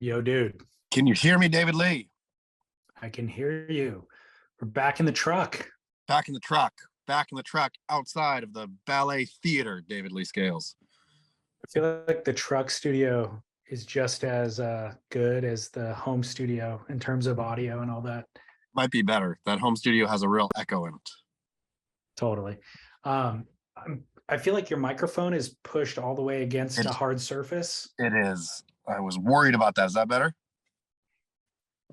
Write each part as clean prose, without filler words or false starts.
Yo, dude, Can you hear me, David Lee? I can hear you. We're back in the truck. Back in the truck outside of the ballet theater, David Lee Scales. I feel like the truck studio is just as good as the home studio in terms of audio and all that. Might be better. That home studio has a real echo in it. Totally. I feel like your microphone is pushed all the way against a hard surface. It is. I was worried about that. Is that better?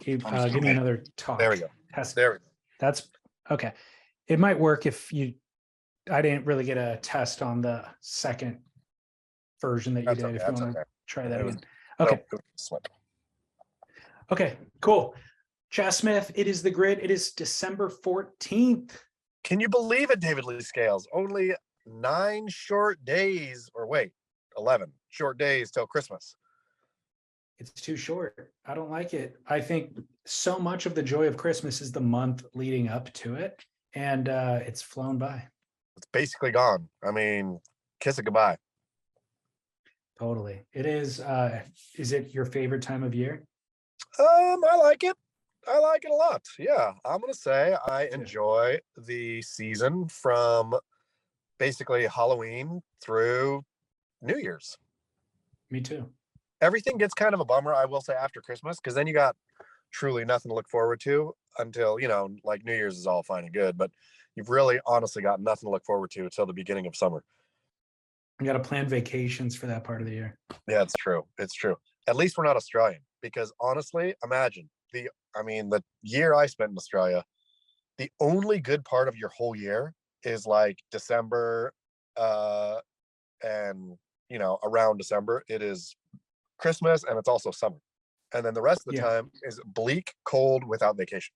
Give me another talk. There we go. There we go. That's okay. It might work if I didn't really get a test on the second version that you did. If you want to try that again. Okay. Okay, cool. Chas Smith, it is the grid. It is December 14th. Can you believe it, David Lee Scales? Only 9 short days, or wait, 11 short days till Christmas. It's too short. I don't like it. I think so much of the joy of Christmas is the month leading up to it, and it's flown by. It's basically gone. I mean, kiss it goodbye. Totally. It is. Is it your favorite time of year? I like it. I like it a lot. Yeah, I'm gonna say I enjoy the season from basically Halloween through New Year's. Me too. Everything gets kind of a bummer, I will say, after Christmas, because then you got truly nothing to look forward to until, like New Year's is all fine and good, but you've really honestly got nothing to look forward to until the beginning of summer. You got to plan vacations for that part of the year. Yeah, it's true. It's true. At least we're not Australian, because honestly, imagine the year I spent in Australia, the only good part of your whole year is like December, and around December it is Christmas, and it's also summer, and then the rest of the time is bleak, cold, without vacation.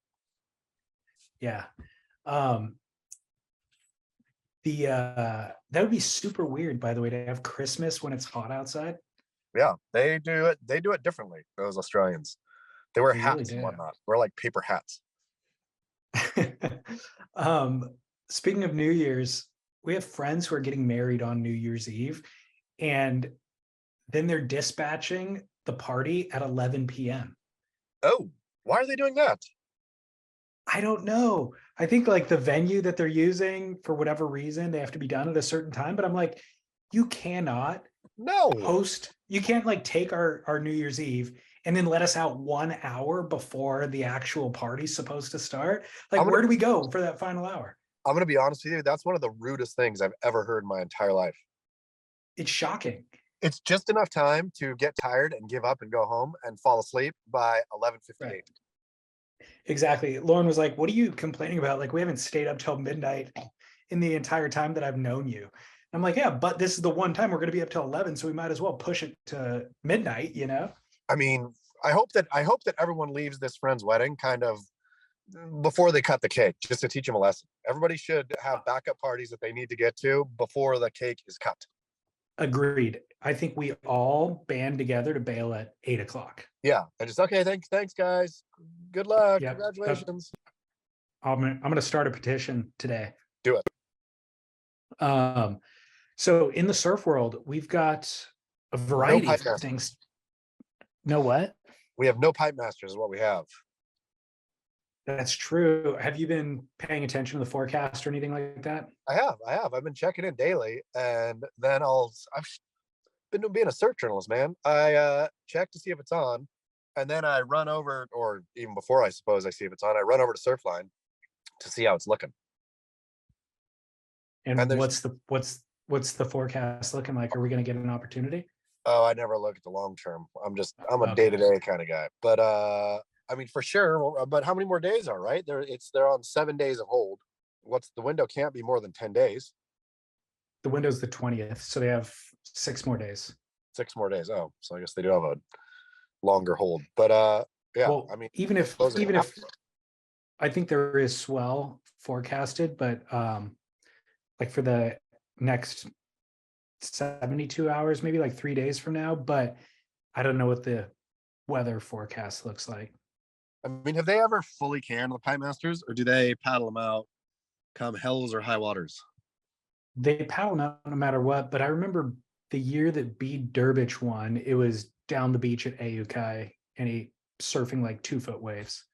Yeah. That would be super weird, by the way, to have Christmas when it's hot outside. Yeah, they do it differently, those Australians. They wear hats and whatnot. We're like paper hats. Speaking of New Year's, we have friends who are getting married on New Year's Eve, and then they're dispatching the party at 11 p.m. Oh, why are they doing that? I don't know. I think like the venue that they're using, for whatever reason, they have to be done at a certain time. But I'm like, you cannot host. You can't like take our New Year's Eve and then let us out 1 hour before the actual party's supposed to start. Like, where do we go for that final hour? I'm going to be honest with you. That's one of the rudest things I've ever heard in my entire life. It's shocking. It's just enough time to get tired and give up and go home and fall asleep by 11:58. Right. Exactly. Lauren was like, what are you complaining about? Like, we haven't stayed up till midnight in the entire time that I've known you. I'm like, yeah, but this is the one time we're going to be up till 11. So we might as well push it to midnight, I mean, I hope that everyone leaves this friend's wedding kind of before they cut the cake, just to teach them a lesson. Everybody should have backup parties that they need to get to before the cake is cut. Agreed. I think we all band together to bail at 8:00. Yeah. I just, okay, thanks guys. Good luck. Yep. Congratulations. I'm going to start a petition today. Do it. So in the surf world, we've got a variety of things. No what? We have no pipe masters is what we have. That's true. Have you been paying attention to the forecast or anything like that? I have. I've been checking in daily, and then I've been being a surf journalist, man. I check to see if it's on, and then I run over, or even before I suppose I see if it's on, I run over to Surfline to see how it's looking. And what's the forecast looking like? Are we going to get an opportunity? Oh, I never look at the long term. I'm a day-to-day kind of guy. But I mean, for sure. But how many more days are right? They're on 7 days of hold. The window can't be more than 10 days. The window's the 20th, so they have 6 more days. 6 more days. Oh, so I guess they do have a longer hold. But yeah, well, I mean, even if I think there is swell forecasted, but like for the next 72 hours, maybe like 3 days from now, but I don't know what the weather forecast looks like. I mean, have they ever fully canned the pipe masters, or do they paddle them out come hells or high waters? They paddle them out no matter what, but I remember the year that B. Durbich won, it was down the beach at Ayukai surfing like 2-foot waves.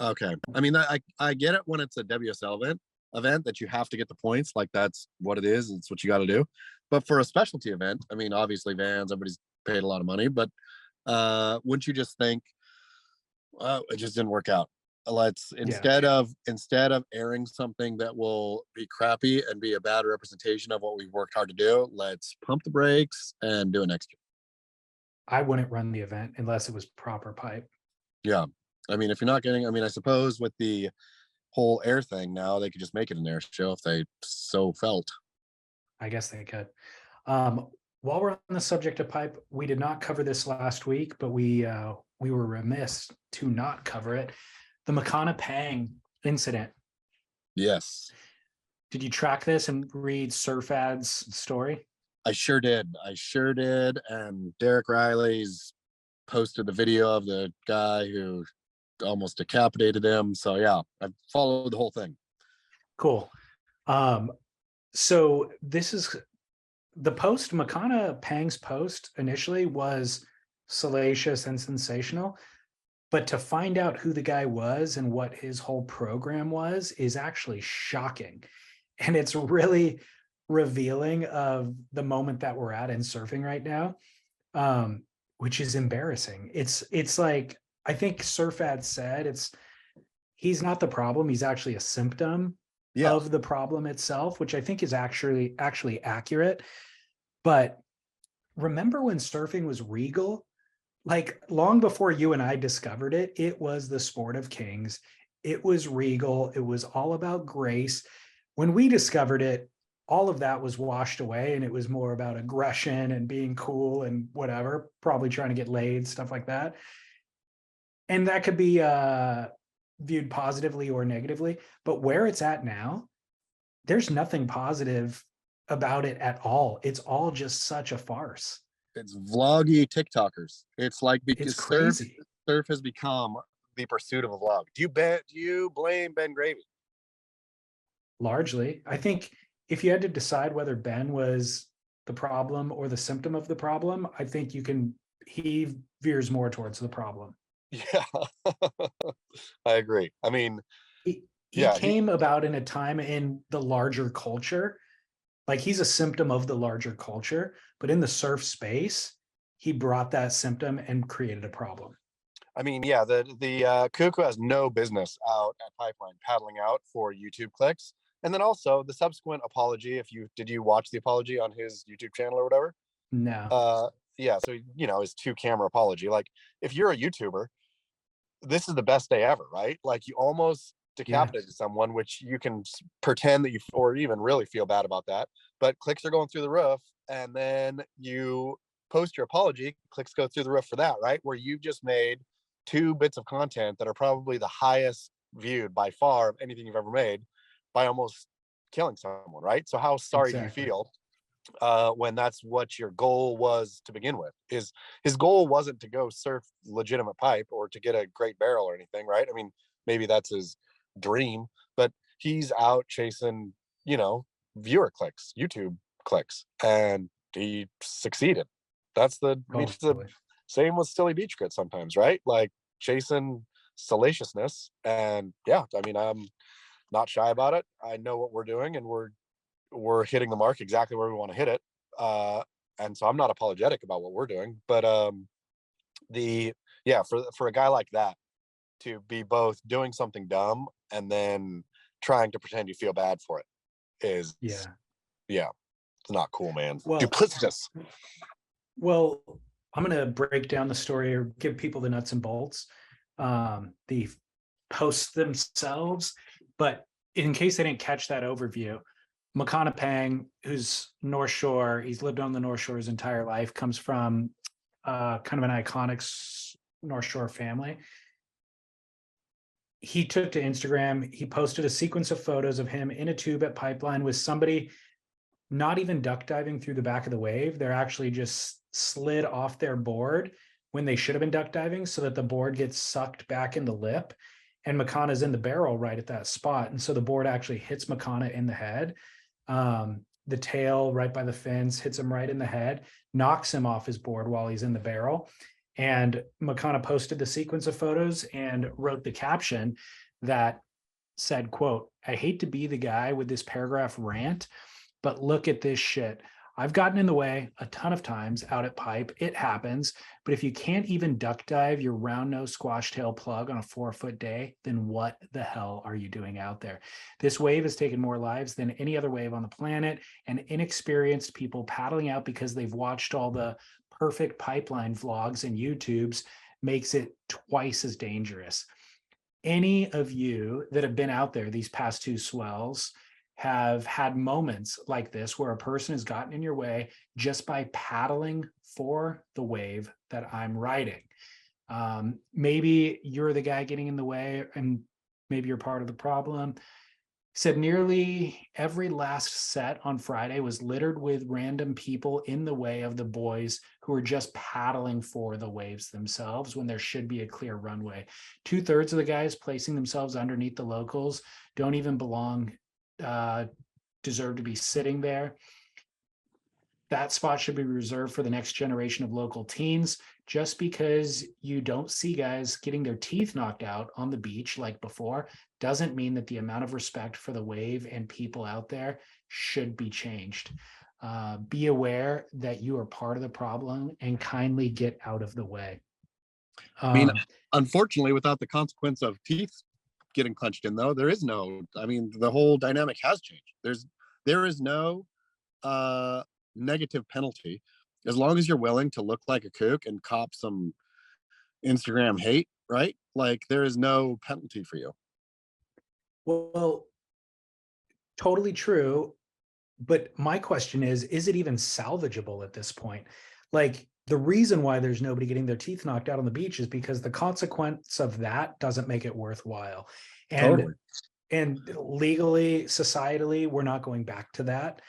Okay. I mean, I get it when it's a WSL event that you have to get the points. Like that's what it is. It's what you got to do. But for a specialty event, I mean, obviously Vans, everybody's paid a lot of money, but wouldn't you just think, well, it just didn't work out. Let's instead of airing something that will be crappy and be a bad representation of what we've worked hard to do, let's pump the brakes and do it next year. I wouldn't run the event unless it was proper pipe. Yeah. I mean, if you're not getting, I mean, I suppose with the whole air thing now, they could just make it an air show if they so felt. I guess they could. While we're on the subject of pipe, we did not cover this last week, but we were remiss to not cover it. The Makana Pang incident. Yes. Did you track this and read SurfAd's story? I sure did. And Derek Riley's posted the video of the guy who almost decapitated him. So yeah, I've followed the whole thing. Cool. So this is the post. Makana Pang's post initially was salacious and sensational, but to find out who the guy was and what his whole program was is actually shocking. And it's really revealing of the moment that we're at in surfing right now, which is embarrassing. It's like, I think SurfAd said he's not the problem. He's actually a symptom of the problem itself, which I think is actually accurate. But remember when surfing was regal? Like long before you and I discovered it, it was the sport of kings. It was regal. It was all about grace. When we discovered it, all of that was washed away and it was more about aggression and being cool and whatever, probably trying to get laid, stuff like that. And that could be viewed positively or negatively, but where it's at now, there's nothing positive about it at all. It's all just such a farce. It's vloggy TikTokers. It's like because it's crazy. Surf has become the pursuit of a vlog. Do you blame Ben Gravy? Largely. I think if you had to decide whether Ben was the problem or the symptom of the problem, I think he veers more towards the problem. Yeah, I agree. I mean, he came about in a time in the larger culture. Like he's a symptom of the larger culture, but in the surf space, he brought that symptom and created a problem. I mean, yeah, the cuckoo has no business out at Pipeline paddling out for YouTube clicks. And then also the subsequent apology. Did you watch the apology on his YouTube channel or whatever? No. Yeah. So, his 2-camera apology. Like if you're a YouTuber, this is the best day ever, right? Like you almost decapitated someone, which you can pretend that or even really feel bad about that. But clicks are going through the roof, and then you post your apology, clicks go through the roof for that, right? Where you've just made 2 bits of content that are probably the highest viewed by far of anything you've ever made, by almost killing someone, right? So how sorry do you feel when that's what your goal was to begin with? His goal wasn't to go surf legitimate pipe or to get a great barrel or anything, right? I mean, maybe that's his dream, but he's out chasing, viewer clicks, YouTube clicks, and he succeeded. That's the same with Silly Beach Grit sometimes, right? Like chasing salaciousness. And yeah, I mean, I'm not shy about it. I know what we're doing, and we're hitting the mark exactly where we want to hit it. And so I'm not apologetic about what we're doing, but for a guy like that to be both doing something dumb and then trying to pretend you feel bad for it is it's not cool, man. Duplicitous. Well, I'm going to break down the story or give people the nuts and bolts, the posts themselves, but in case they didn't catch that overview, Makana Pang, who's North Shore, he's lived on the North Shore his entire life, comes from kind of an iconic North Shore family. He took to Instagram, he posted a sequence of photos of him in a tube at Pipeline with somebody not even duck diving through the back of the wave. They're actually just slid off their board when they should have been duck diving so that the board gets sucked back in the lip. And Makana's in the barrel right at that spot. And so the board actually hits Makana in the head. The tail right by the fins hits him right in the head, knocks him off his board while he's in the barrel. And Makana posted the sequence of photos and wrote the caption that said, quote, "I hate to be the guy with this paragraph rant, but look at this shit. I've gotten in the way a ton of times out at pipe. It happens. But if you can't even duck dive your round nose squash tail plug on a 4-foot day, then what the hell are you doing out there? This wave has taken more lives than any other wave on the planet, and inexperienced people paddling out because they've watched all the perfect pipeline vlogs and YouTubes makes it twice as dangerous. Any of you that have been out there these past two swells have had moments like this where a person has gotten in your way just by paddling for the wave that I'm riding. Maybe you're the guy getting in the way, and maybe you're part of the problem. Said nearly every last set on Friday was littered with random people in the way of the boys who were just paddling for the waves themselves when there should be a clear runway. 2/3 of the guys placing themselves underneath the locals don't even belong, deserve to be sitting there. That spot should be reserved for the next generation of local teens. Just because you don't see guys getting their teeth knocked out on the beach like before doesn't mean that the amount of respect for the wave and people out there should be changed. Be aware that you are part of the problem and kindly get out of the way. I mean, unfortunately, without the consequence of teeth getting punched in, though, there is no, I mean, the whole dynamic has changed. There is no negative penalty as long as you're willing to look like a kook and cop some Instagram hate, right? Like, there is no penalty for you. Well, totally true. But my question is it even salvageable at this point? Like, the reason why there's nobody getting their teeth knocked out on the beach is because the consequence of that doesn't make it worthwhile. And Totally. And legally, societally, we're not going back to that.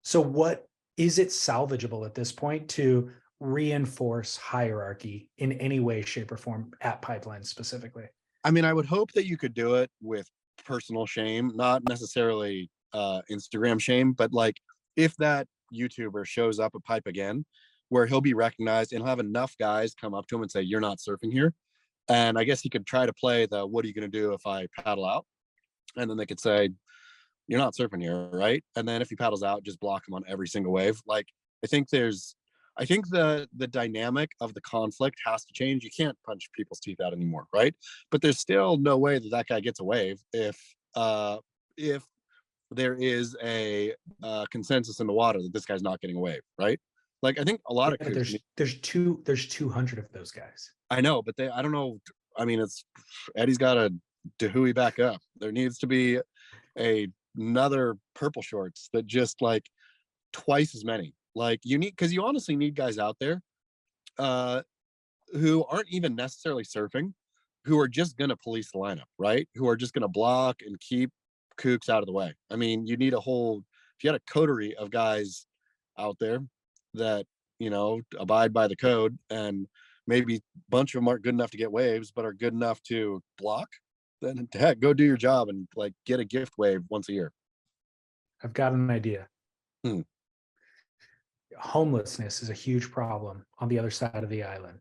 So what is it salvageable at this point to reinforce hierarchy in any way, shape, or form at pipelines specifically? I mean, I would hope that you could do it with personal shame, not necessarily Instagram shame, but like if that YouTuber shows up at pipe again, where he'll be recognized and he'll have enough guys come up to him and say, "You're not surfing here." And I guess he could try to play the "what are you going to do if I paddle out?" And then they could say, "You're not surfing here, right?" And then if he paddles out, just block him on every single wave. Like, I think the dynamic of the conflict has to change. You can't punch people's teeth out anymore, right? But there's still no way that that guy gets a wave if there is a consensus in the water that this guy's not getting a wave, right? Like, I think a lot of there's 200 of those guys. I know, but I don't know. I mean, it's Eddie's got to Dehooey back up. There needs to be another purple shorts that just like twice as many. Like, you need, because you honestly need guys out there who aren't even necessarily surfing, who are just gonna police the lineup, right? Who are just gonna block and keep kooks out of the way. I mean, you need if you had a coterie of guys out there that, abide by the code, and maybe a bunch of them aren't good enough to get waves, but are good enough to block, then heck, go do your job and like get a gift wave once a year. I've got an idea. Homelessness is a huge problem on the other side of the island.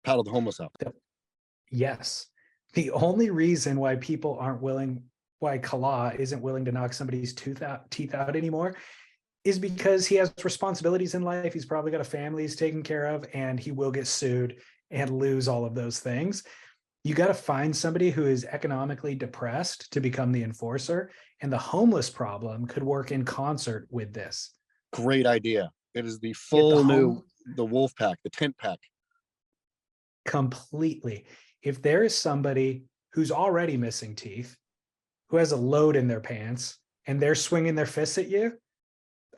Paddle the homeless out. Yes. The only reason why people why Kala isn't willing to knock somebody's teeth out anymore is because he has responsibilities in life. He's probably got a family he's taking care of, and he will get sued and lose all of those things. You got to find somebody who is economically depressed to become the enforcer, and the homeless problem could work in concert with this. Great idea. It is the full the wolf pack, the tent pack. Completely. If there is somebody who's already missing teeth, who has a load in their pants, and they're swinging their fists at you,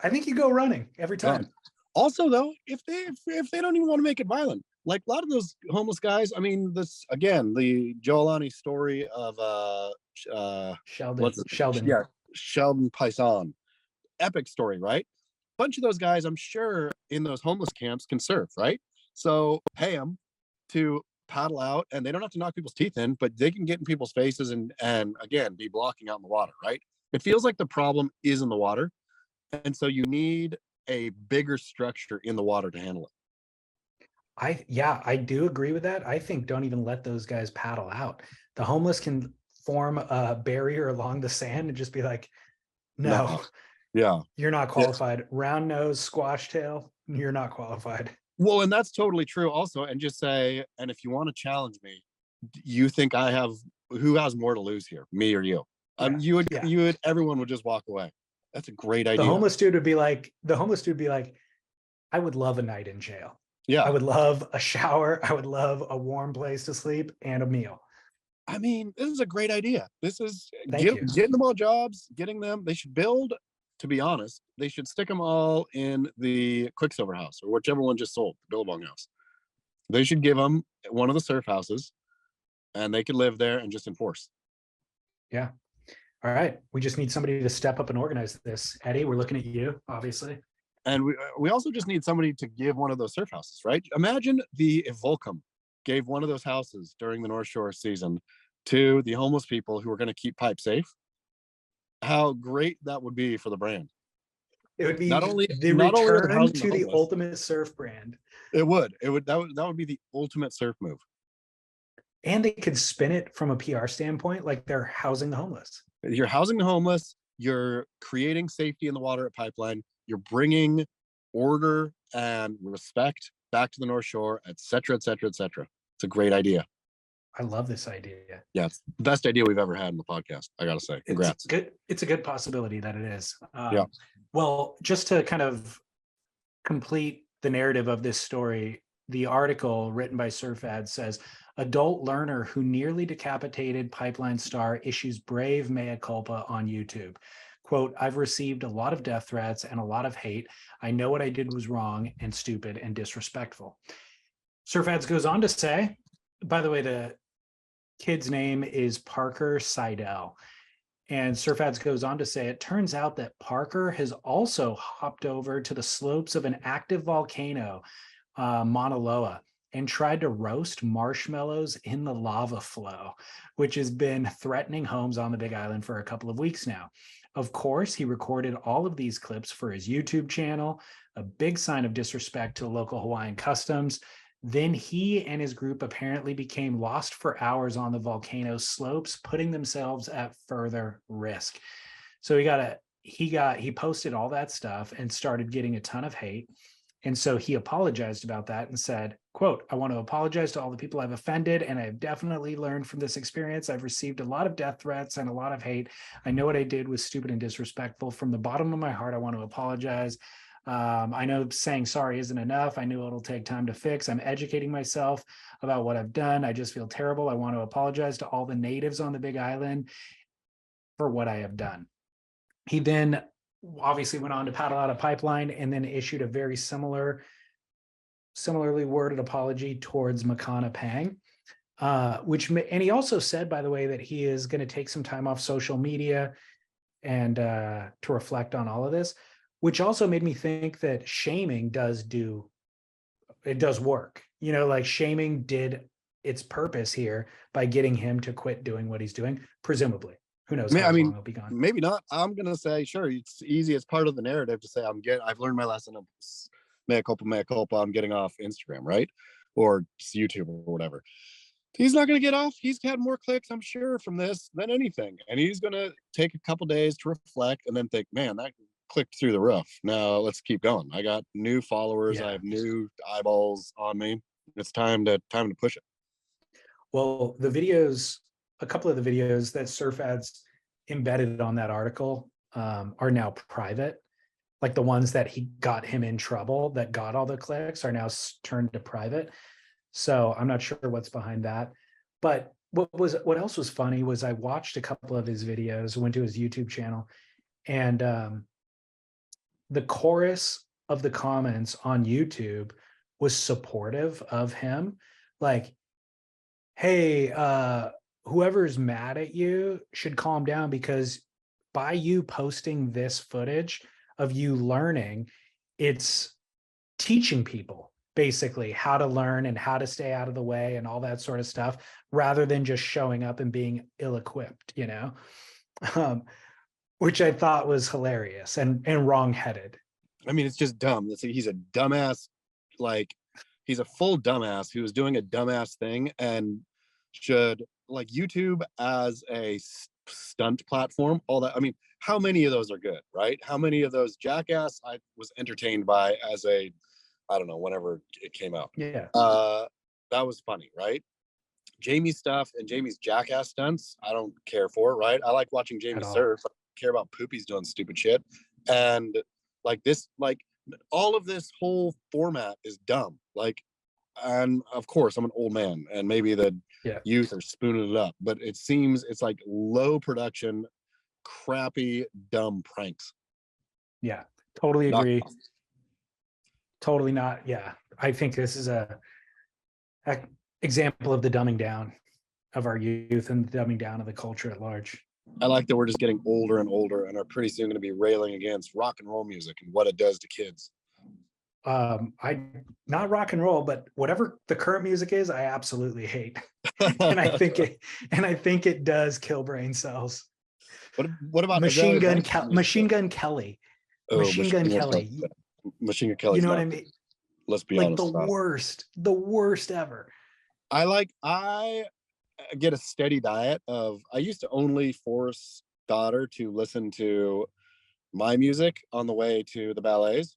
I think you go running every time. Also, though, if they don't even want to make it violent, like a lot of those homeless guys, I mean, this again, the Joelani story of Sheldon Pison, epic story, right? Bunch of those guys, I'm sure, in those homeless camps can surf, right? So pay them to paddle out, and they don't have to knock people's teeth in, but they can get in people's faces and again be blocking out in the water, right? It feels like the problem is in the water, and so you need a bigger structure in the water to handle it. I do agree with that. I think don't even let those guys paddle out. The homeless can form a barrier along the sand and just be like, no, yeah, you're not qualified. Round nose, squash tail, you're not qualified. Well, and that's totally true also. And just say, and if you want to challenge me, you think who has more to lose here, me or you? Everyone would just walk away. That's a great idea. The homeless dude would be like, I would love a night in jail. Yeah. I would love a shower. I would love a warm place to sleep and a meal. I mean, this is a great idea. This is getting them all jobs, they should build, to be honest, they should stick them all in the Quicksilver house or whichever one just sold, the Billabong house. They should give them one of the surf houses and they could live there and just enforce. Yeah. All right. We just need somebody to step up and organize this. Eddie, we're looking at you, obviously. And we also just need somebody to give one of those surf houses, right? Imagine if Volcom gave one of those houses during the North Shore season to the homeless people who are going to keep pipe safe. How great that would be for the brand. It would be the return to the ultimate surf brand. That would be the ultimate surf move. And they could spin it from a PR standpoint, like they're housing the homeless. You're housing the homeless. You're creating safety in the water at Pipeline. You're bringing order and respect back to the North Shore, et cetera, et cetera, et cetera. It's a great idea. I love this idea. Yeah, it's the best idea we've ever had in the podcast. I gotta say, congrats. It's a good possibility that it is. Yeah. Well, just to kind of complete the narrative of this story, the article written by SurfAd says, adult learner who nearly decapitated Pipeline star issues brave mea culpa on YouTube. Quote, I've received a lot of death threats and a lot of hate. I know what I did was wrong and stupid and disrespectful. SurfAds goes on to say, by the way, the kid's name is Parker Seidel. And SurfAds goes on to say, it turns out that Parker has also hopped over to the slopes of an active volcano, Mauna Loa, and tried to roast marshmallows in the lava flow, which has been threatening homes on the Big Island for a couple of weeks now. Of course, he recorded all of these clips for his YouTube channel, a big sign of disrespect to local Hawaiian customs. Then he and his group apparently became lost for hours on the volcano slopes, putting themselves at further risk. So he posted all that stuff and started getting a ton of hate. And so he apologized about that and said, quote, I want to apologize to all the people I've offended, and I've definitely learned from this experience. I've received a lot of death threats and a lot of hate. I know what I did was stupid and disrespectful. From the bottom of my heart, I want to apologize. I know saying sorry isn't enough. I knew it'll take time to fix. I'm educating myself about what I've done. I just feel terrible. I want to apologize to all the natives on the Big Island for what I have done. He then obviously went on to paddle out a Pipeline and then issued a very similarly worded apology towards Makana Pang, and he also said, by the way, that he is going to take some time off social media and to reflect on all of this, which also made me think that shaming does work. You know, like shaming did its purpose here by getting him to quit doing what he's doing, presumably. Who knows how long he'll be gone. Maybe not. I'm going to say, sure, it's easy. It's part of the narrative to say, I've learned my lesson. Mea culpa, I'm getting off Instagram, right? Or YouTube or whatever. He's not going to get off. He's had more clicks, I'm sure, from this than anything. And he's going to take a couple days to reflect and then think, man, that clicked through the roof. Now let's keep going. I got new followers. Yeah. I have new eyeballs on me. It's time to push it. Well, a couple of the videos that SurfAds embedded on that article are now private. Like the ones that he got him in trouble that got all the clicks are now turned to private. So I'm not sure what's behind that. But what else was funny was I watched a couple of his videos, went to his YouTube channel, and the chorus of the comments on YouTube was supportive of him. Like, hey, whoever's mad at you should calm down, because by you posting this footage of you learning, it's teaching people basically how to learn and how to stay out of the way and all that sort of stuff, rather than just showing up and being ill-equipped, you know, which I thought was hilarious and wrong-headed. I mean, it's just dumb. He's a dumbass, like he's a full dumbass who is doing a dumbass thing and should like YouTube as a stunt platform, all that. I mean, how many of those are good, right? How many of those Jackass I was entertained by as a, I don't know, whenever it came out. Yeah. That was funny, right? Jamie's stuff and Jamie's Jackass stunts, I don't care for, right? I like watching Jamie surf. I don't care about Poopy's doing stupid shit. And like this, like all of this whole format is dumb. Like, and of course I'm an old man and maybe the youth are spooning it up, but it seems it's like low production, crappy, dumb pranks. Yeah, totally agree. Totally not. Yeah, I think this is a example of the dumbing down of our youth and the dumbing down of the culture at large. I like that we're just getting older and older and are pretty soon going to be railing against rock and roll music and what it does to kids. I not rock and roll, but whatever the current music is, I absolutely hate. and I think it does kill brain cells. What about Machine Gun Kelly? Machine Gun Kelly. Machine Gun Kelly. You know what I mean? Let's be honest. Like the worst ever. I get a steady diet of, I used to only force daughter to listen to my music on the way to the ballets,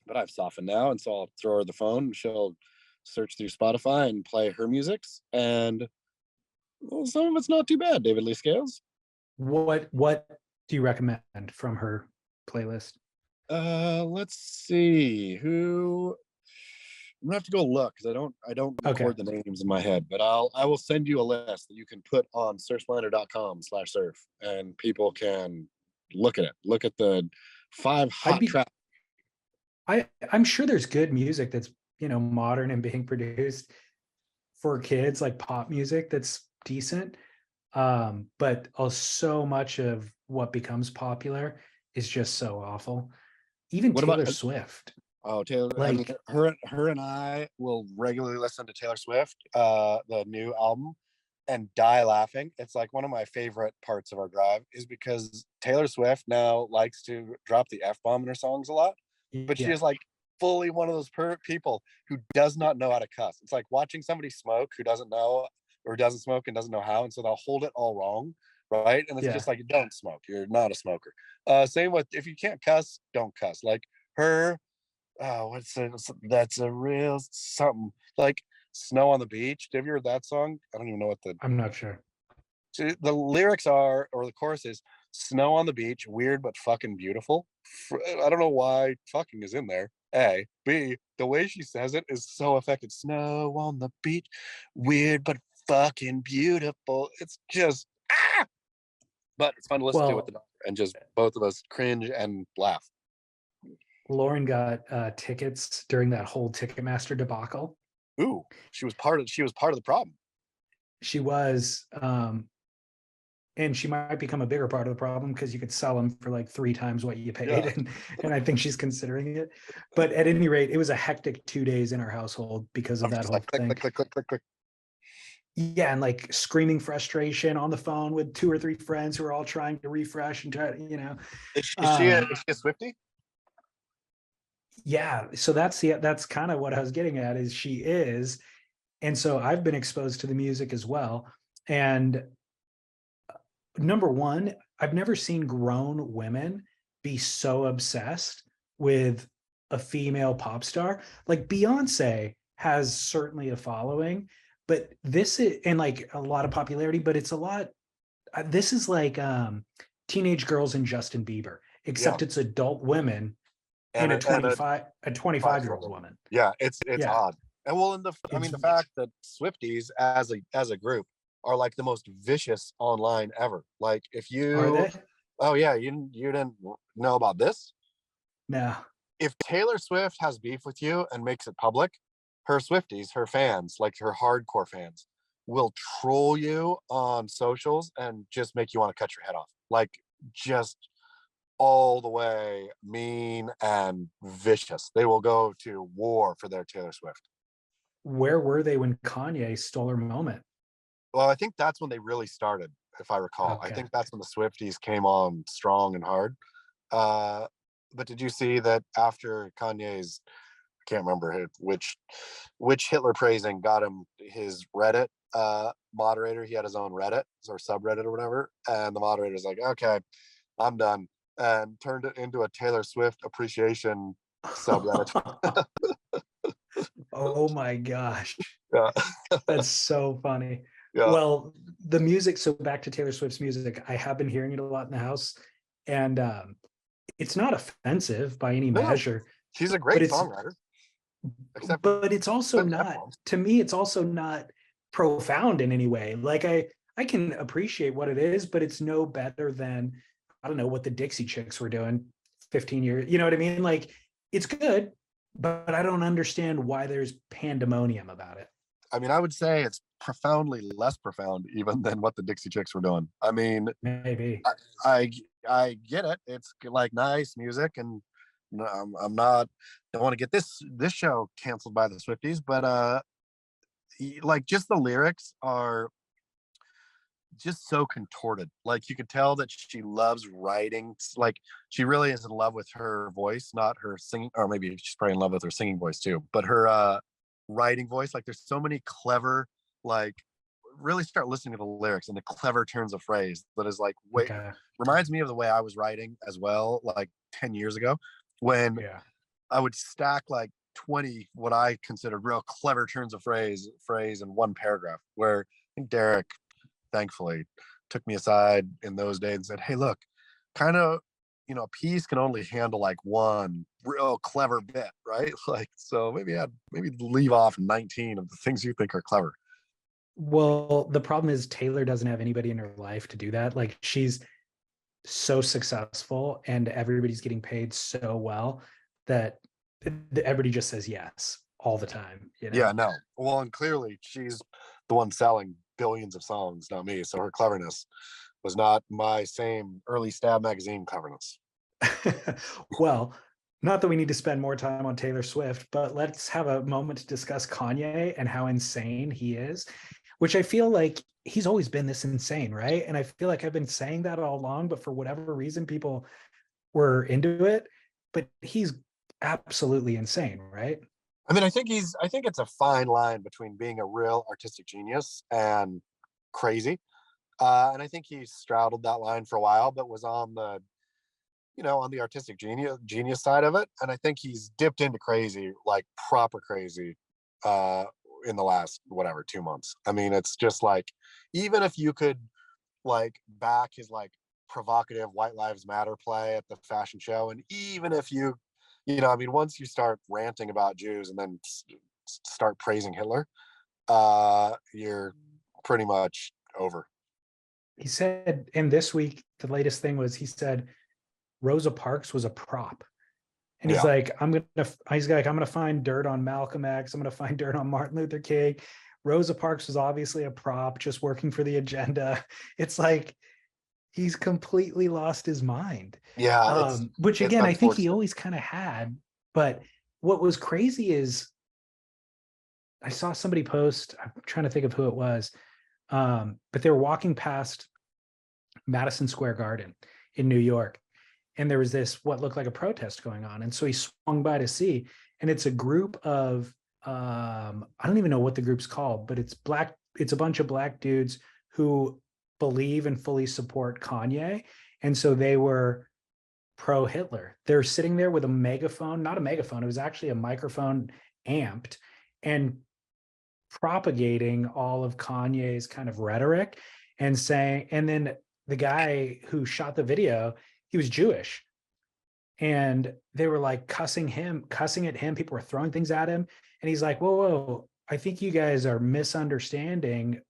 but I've softened now. And so I'll throw her the phone and she'll search through Spotify and play her musics. And well, some of it's not too bad. David Lee Scales. What do you recommend from her playlist? Let's see who. I'm gonna have to go look because I don't record the names in my head, but I will send you a list that you can put on surfsplendor.com/surf and people can look at it. Look at the 5 hot tracks. I'm sure there's good music that's, you know, modern and being produced for kids, like pop music that's decent. But so much of what becomes popular is just so awful. Even Taylor Swift. Oh, Taylor! Like, I mean, her and I will regularly listen to Taylor Swift, the new album, and die laughing. It's like one of my favorite parts of our drive is because Taylor Swift now likes to drop the F-bomb in her songs a lot, but she is like fully one of those people who does not know how to cuss. It's like watching somebody smoke who doesn't know or doesn't smoke and doesn't know how, and so they'll hold it all wrong, right? And it's just like, don't smoke. You're not a smoker. Same with, if you can't cuss, don't cuss. Like her. Oh, that's a real something, like Snow on the Beach. Have you heard that song? I don't even know I'm not sure. The lyrics are, or the chorus is, snow on the beach, weird but fucking beautiful. I don't know why fucking is in there. A. B, the way she says it is so effective. Snow on the beach, weird but fucking beautiful. It's just but it's fun to listen to with the doctor and just both of us cringe and laugh. Lauren got tickets during that whole Ticketmaster debacle. Ooh, she was part of the problem. She was, and she might become a bigger part of the problem because you could sell them for like 3 times what you paid, and I think she's considering it. But at any rate, it was a hectic 2 days in our household because of that whole thing. Click. Yeah, and like screaming frustration on the phone with 2 or 3 friends who are all trying to refresh and try to, you know. Is she a Swiftie? Yeah, so that's kind of what I was getting at, is she is. And so I've been exposed to the music as well. And number one, I've never seen grown women be so obsessed with a female pop star. Like Beyonce has certainly a following, but this is, and like a lot of popularity, but it's a lot. This is like teenage girls and Justin Bieber, except it's adult women. And a 25-year-old woman. Yeah, it's odd. And well, the fact that Swifties as a group are like the most vicious online ever. Like if you are they? Oh yeah, you didn't know about this? No. If Taylor Swift has beef with you and makes it public, her Swifties, her fans, like her hardcore fans, will troll you on socials and just make you want to cut your head off. Like just all the way mean and vicious. They will go to war for their Taylor Swift. Where were they when Kanye stole her moment? Well, I think that's when they really started, if I recall. Okay. I think that's when the Swifties came on strong and hard. But did you see that after Kanye's can't remember which Hitler praising got him his Reddit moderator. He had his own Reddit or subreddit or whatever, and the moderator's like, okay, I'm done, and turned it into a Taylor Swift appreciation subreddit. Oh my gosh. Yeah. That's so funny. Yeah. Well, the music, so back to Taylor Swift's music, I have been hearing it a lot in the house, and it's not offensive by any measure. She's a great songwriter. But it's also not, to me, it's also not profound in any way. Like I can appreciate what it is, but it's no better than, I don't know, what the Dixie Chicks were doing 15 years. You know what I mean? Like, it's good, but I don't understand why there's pandemonium about it. I mean, I would say it's profoundly less profound even than what the Dixie Chicks were doing. I mean, maybe I get it. It's like nice music, and I'm not, don't want to get this show canceled by the Swifties, but like, just the lyrics are just so contorted. Like, you could tell that she loves writing. Like, she really is in love with her voice, not her singing, or maybe she's probably in love with her singing voice too, but her writing voice. Like, there's so many clever, like, really start listening to the lyrics and the clever turns of phrase that is like, wait, reminds me of the way I was writing as well, like 10 years ago, when I would stack like 20 what I considered real clever turns of phrase in one paragraph, where I think Derek thankfully took me aside in those days and said, hey, look, kind of, you know, a piece can only handle like one real clever bit, right? Like, so maybe leave off 19 of the things you think are clever. Well, the problem is Taylor doesn't have anybody in her life to do that. Like, she's so successful and everybody's getting paid so well that everybody just says yes all the time. You know? Yeah, no. Well, and clearly she's the one selling billions of songs, not me. So her cleverness was not my same early Stab magazine cleverness. Well, not that we need to spend more time on Taylor Swift, but let's have a moment to discuss Kanye and how insane he is, which I feel like he's always been this insane, right? And I feel like I've been saying that all along, but for whatever reason, people were into it. But he's absolutely insane, right? I mean, I think it's a fine line between being a real artistic genius and crazy. And I think he straddled that line for a while, but was on the, you know, on the artistic genius side of it. And I think he's dipped into crazy, like proper crazy, in the last, whatever, 2 months. I mean, it's just like, even if you could like back his like provocative White Lives Matter play at the fashion show, and even if you know, I mean, once you start ranting about Jews and then start praising Hitler, you're pretty much over. He said, and this week, the latest thing was, he said Rosa Parks was a prop. And he's like, I'm gonna find dirt on Malcolm X. I'm gonna find dirt on Martin Luther King. Rosa Parks was obviously a prop, just working for the agenda. It's like, he's completely lost his mind. Yeah. Which again, I think he always kind of had. But what was crazy is, I saw somebody post, I'm trying to think of who it was, but they were walking past Madison Square Garden in New York. And there was this, what looked like a protest going on. And so he swung by to see, and it's a group of, I don't even know what the group's called, but it's a bunch of black dudes who believe and fully support Kanye. And so they were pro-Hitler. They're sitting there with a megaphone, not a megaphone, it was actually a microphone amped, and propagating all of Kanye's kind of rhetoric and saying, and then the guy who shot the video, he was Jewish. And they were like cussing at him. People were throwing things at him. And he's like, whoa, I think you guys are misunderstanding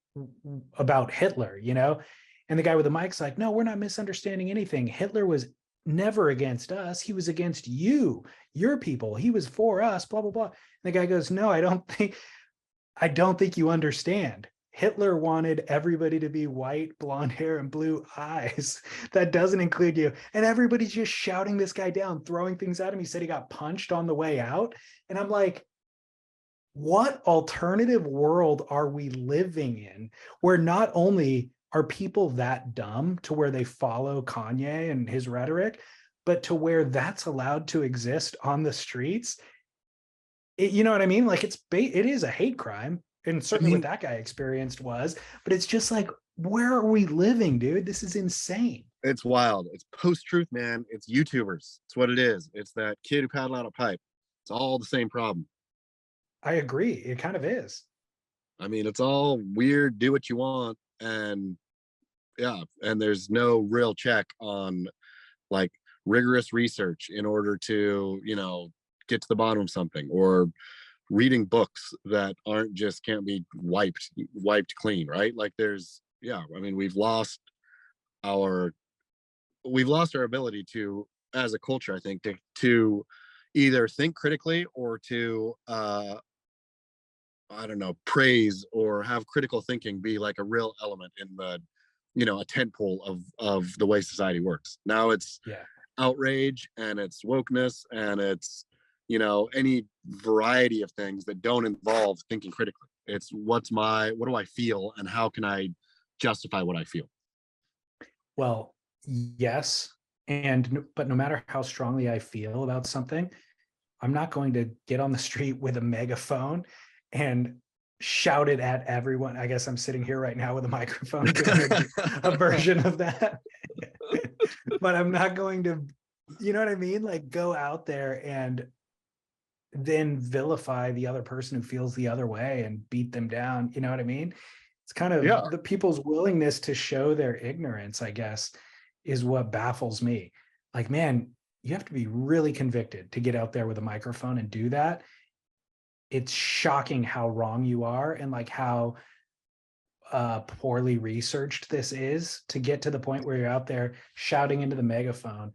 about Hitler, you know? And the guy with the mic's like, no, we're not misunderstanding anything. Hitler was never against us. He was against you, your people. He was for us, blah, blah, blah. And the guy goes, no, I don't think you understand. Hitler wanted everybody to be white, blonde hair, and blue eyes. That doesn't include you. And everybody's just shouting this guy down, throwing things at him. He said he got punched on the way out. And I'm like, what alternative world are we living in, where not only are people that dumb to where they follow Kanye and his rhetoric, but to where that's allowed to exist on the streets? You know what I mean? Like it is a hate crime, and certainly what mean, that guy experienced was. But it's just like, where are we living, dude? This is insane. it's wild. It's post-truth, man. It's YouTubers. It's what it is. It's that kid who paddled out a pipe. It's all the same problem. I agree. It kind of is. I mean, it's all weird, do what you want, and yeah, and there's no real check on like rigorous research in order to, get to the bottom of something, or reading books that aren't just can't be wiped clean, right? Like I mean, our we've lost our ability to, as a culture, I think, to either think critically or to I don't know, praise or have critical thinking be like a real element in the, a tent pole of the way society works. Now it's Yeah. outrage and it's wokeness and it's, any variety of things that don't involve thinking critically. It's what do I feel and how can I justify what I feel? Well, yes. But no matter how strongly I feel about something, I'm not going to get on the street with a megaphone and shout it at everyone. I guess I'm sitting here right now with a microphone doing a version of that. But I'm not going to, you know what I mean? Like go out there and then vilify the other person who feels the other way and beat them down. You know what I mean? It's kind of the people's willingness to show their ignorance, I guess, is what baffles me. Like, man, you have to be really convicted to get out there with a microphone and do that. It's shocking how wrong you are and like how poorly researched this is to get to the point where you're out there shouting into the megaphone.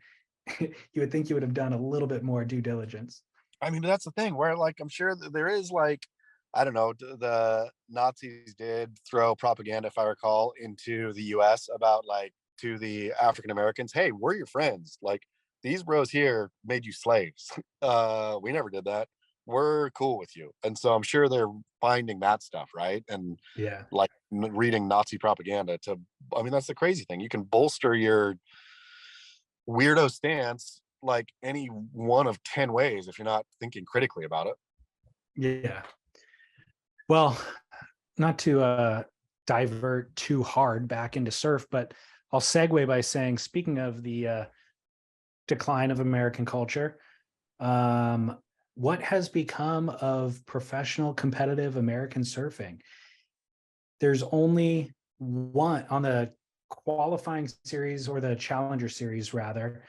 You would think you would have done a little bit more due diligence. I mean, that's the thing where, like, I'm sure that there is, like, I don't know, the Nazis did throw propaganda, if I recall, into the US about, like, to the African Americans, hey, we're your friends. Like, these bros here made you slaves. We never did that. We're cool with you. And so I'm sure they're finding that stuff, right? And Yeah. like reading Nazi propaganda I mean, that's the crazy thing. You can bolster your weirdo stance like any one of 10 ways if you're not thinking critically about it. Yeah. Well, not to divert too hard back into surf, but I'll segue by saying, speaking of the decline of American culture, what has become of professional competitive American surfing? There's only one on the qualifying series, or the Challenger series rather.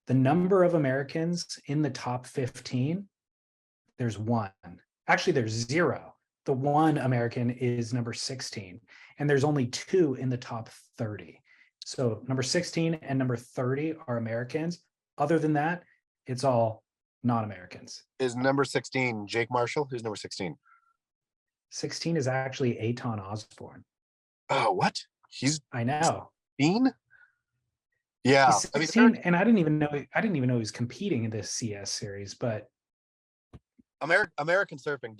The number of Americans in the top 15, there's one. Actually, there's zero. The one American is number 16, and there's only two in the top 30. So number 16 and number 30 are Americans. Other than that, it's all non-Americans. Is number 16 Jake Marshall? Who's number 16? 16 is actually Aton Osborne. Oh, what? I know. 16? Yeah. He's 16, I mean, and I didn't even know he was competing in this CS series, but American surfing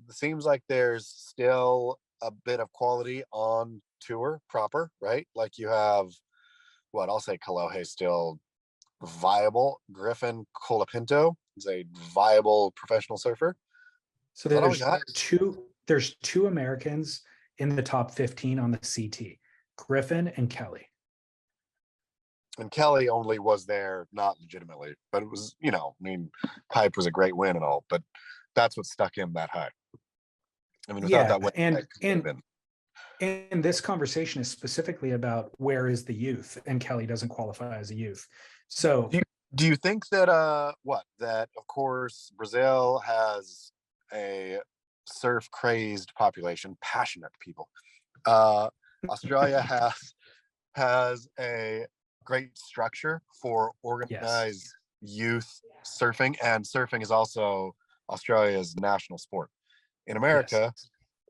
seems like there's still a bit of quality on tour proper, right? Like you have I'll say Kalohe still viable. Griffin Colapinto is a viable professional surfer. So there's two Americans in the top 15 on the CT, Griffin and Kelly. And Kelly only was there not legitimately, but it was, I mean, Pipe was a great win and all, but that's what stuck him that high. I mean, without that win, and this conversation is specifically about where is the youth, and Kelly doesn't qualify as a youth. So do you think that that of course Brazil has a surf crazed population, passionate people. Australia has a great structure for organized youth surfing, and surfing is also Australia's national sport. In America,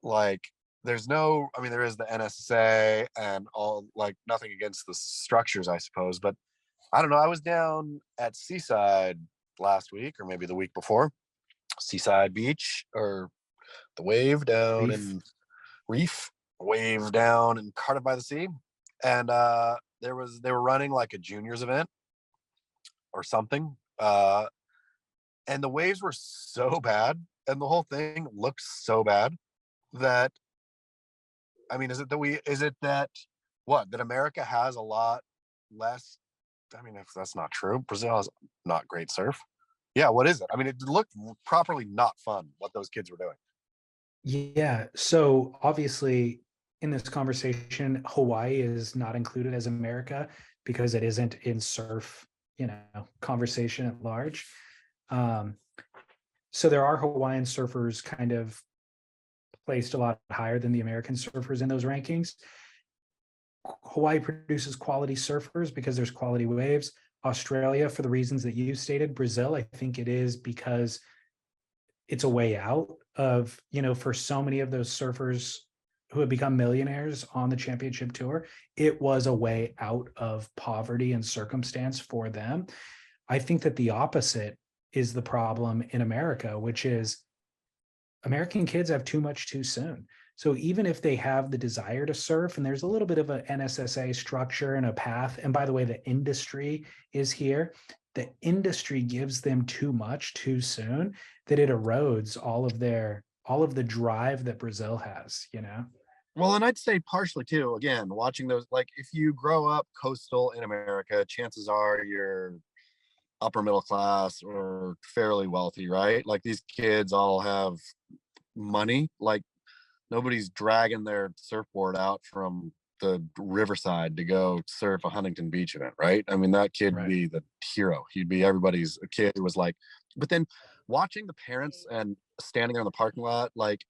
there is the NSA and all, like, nothing against the structures, I suppose, but I don't know. I was down at Seaside last week, or maybe the week before, Seaside Beach, or the Wave down in Reef, Wave down in Cardiff by the Sea, and they were running like a juniors event or something, and the waves were so bad, and the whole thing looked so bad that, I mean, is it that that America has a lot less? I mean, if that's not true, Brazil has not great surf. Yeah, what is it? I mean, it looked properly not fun what those kids were doing. Yeah. So obviously, in this conversation, Hawaii is not included as America because it isn't in surf, conversation at large. So there are Hawaiian surfers kind of placed a lot higher than the American surfers in those rankings. Hawaii produces quality surfers because there's quality waves. Australia, for the reasons that you stated. Brazil, I think it is because it's a way out of, for so many of those surfers who have become millionaires on the championship tour, it was a way out of poverty and circumstance for them. I think that the opposite is the problem in America, which is American kids have too much too soon. So even if they have the desire to surf, and there's a little bit of an NSSA structure and a path, and by the way, the industry is here, the industry gives them too much too soon, that it erodes all of the drive that Brazil has, Well, and I'd say partially too, again, watching those, like if you grow up coastal in America, chances are you're upper middle class or fairly wealthy, right? Like these kids all have money. Like nobody's dragging their surfboard out from the riverside to go surf a Huntington Beach event, right? I mean, that kid would be the hero. He'd be everybody's kid who was like, but then watching the parents and standing there in the parking lot, like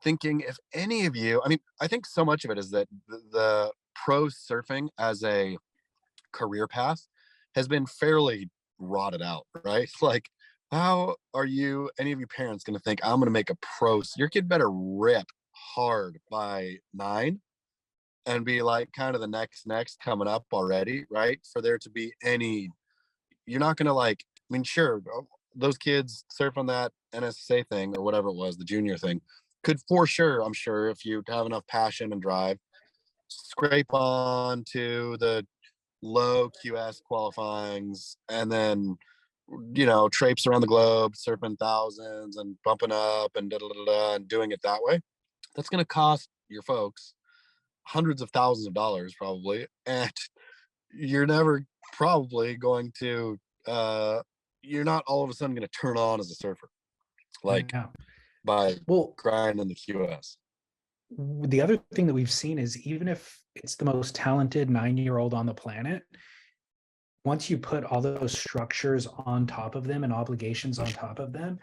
thinking if any of you, I mean, I think so much of it is that the pro surfing as a career path has been fairly rotted out, right? Like, how are any of you parents going to think I'm going to make a pro? Your kid better rip hard by 9 and be like kind of the next coming up already, right? For there to be any, you're not going to like, I mean, sure, those kids surf on that NSA thing or whatever it was, the junior thing, could for sure, I'm sure, if you have enough passion and drive, scrape on to the low QS qualifyings and then traipse around the globe surfing thousands and bumping up and and doing it that way. That's going to cost your folks hundreds of thousands of dollars probably, and you're never probably going to you're not all of a sudden going to turn on as a surfer like by grinding the QS. The other thing that we've seen is even if it's the most talented 9-year-old on the planet, once you put all those structures on top of them and obligations on top of them,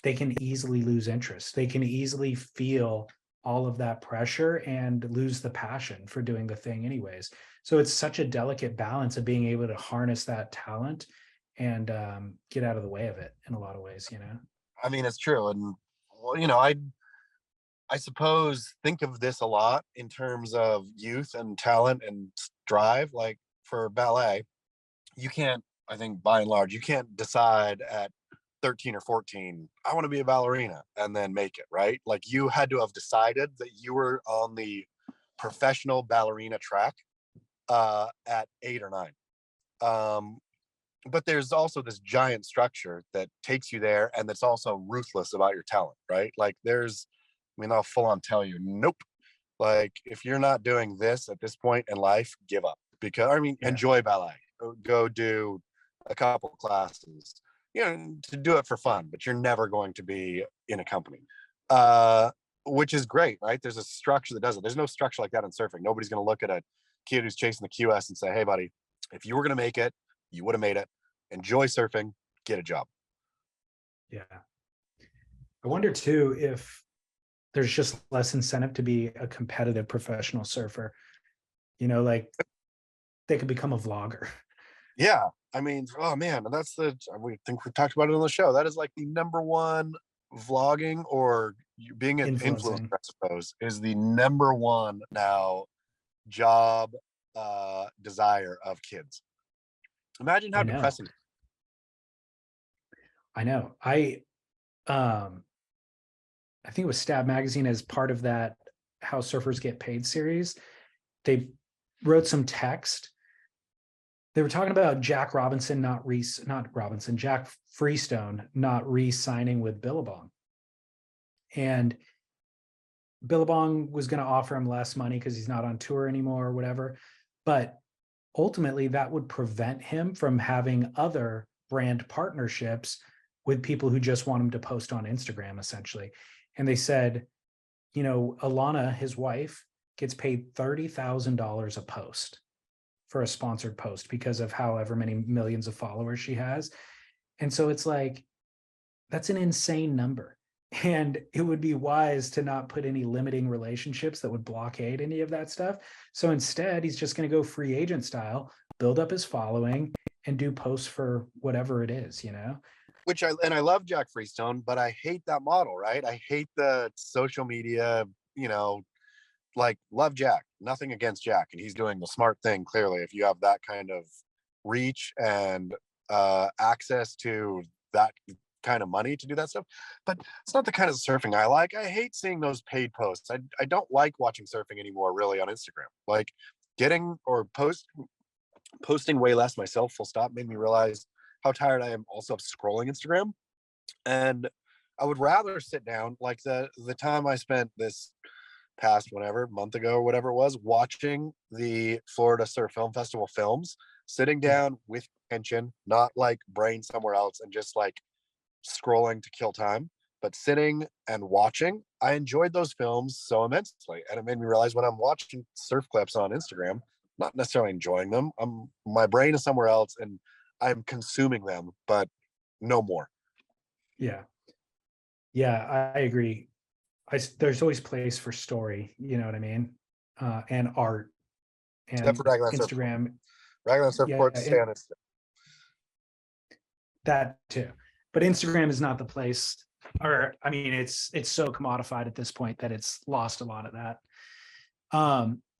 they can easily lose interest. They can easily feel all of that pressure and lose the passion for doing the thing anyways. So it's such a delicate balance of being able to harness that talent and get out of the way of it in a lot of ways, I mean, it's true. And, well, I suppose think of this a lot in terms of youth and talent and drive. Like for ballet, you can't, I think by and large, you can't decide at 13 or 14, I want to be a ballerina and then make it, right? Like you had to have decided that you were on the professional ballerina track at 8 or 9. But there's also this giant structure that takes you there and that's also ruthless about your talent, right? Like I'll full on tell you, nope. Like if you're not doing this at this point in life, give up. Because enjoy ballet. Go do a couple classes, to do it for fun, but you're never going to be in a company. Which is great, right? There's a structure that does it. There's no structure like that in surfing. Nobody's going to look at a kid who's chasing the QS and say, hey buddy, if you were going to make it, you would have made it. Enjoy surfing, get a job. Yeah. I wonder too if there's just less incentive to be a competitive professional surfer. Like they could become a vlogger. Yeah. I mean, oh man, we think we talked about it on the show. That is like the number one vlogging or being an influencer, I suppose, is the number one now job desire of kids. Imagine how depressing. I know. I think it was Stab Magazine as part of that How Surfers Get Paid series. They wrote some text they were talking about Jack Freestone not re-signing with Billabong. And Billabong was going to offer him less money because he's not on tour anymore or whatever. But ultimately, that would prevent him from having other brand partnerships with people who just want him to post on Instagram, essentially. And they said, you know, Alana, his wife, gets paid $30,000 a post for a sponsored post because of however many millions of followers she has. And so it's like, that's an insane number. And it would be wise to not put any limiting relationships that would blockade any of that stuff. So instead, he's just going to go free agent style, build up his following, and do posts for whatever it is, you know? I love Jack Freestone, but I hate that model, right? I hate the social media, you know, like, love Jack, nothing against Jack. And he's doing the smart thing, clearly, if you have that kind of reach and access to that kind of money to do that stuff. But it's not the kind of surfing I like. I hate seeing those paid posts. I don't like watching surfing anymore, really, on Instagram. Like, posting way less myself, full stop, made me realize how tired I am also of scrolling Instagram. And I would rather sit down, like the time I spent this past month ago or whatever it was, watching the Florida Surf Film Festival films, sitting down with attention, not like brain somewhere else and just like scrolling to kill time, but sitting and watching. I enjoyed those films so immensely. And it made me realize when I'm watching surf clips on Instagram, not necessarily enjoying them, my brain is somewhere else and I'm consuming them, but no more. Yeah. Yeah, I agree. There's always place for story, you know what I mean? And art and Except for Instagram. Raglan Surfport stand is that too. But Instagram is not the place, or I mean, it's so commodified at this point that it's lost a lot of that.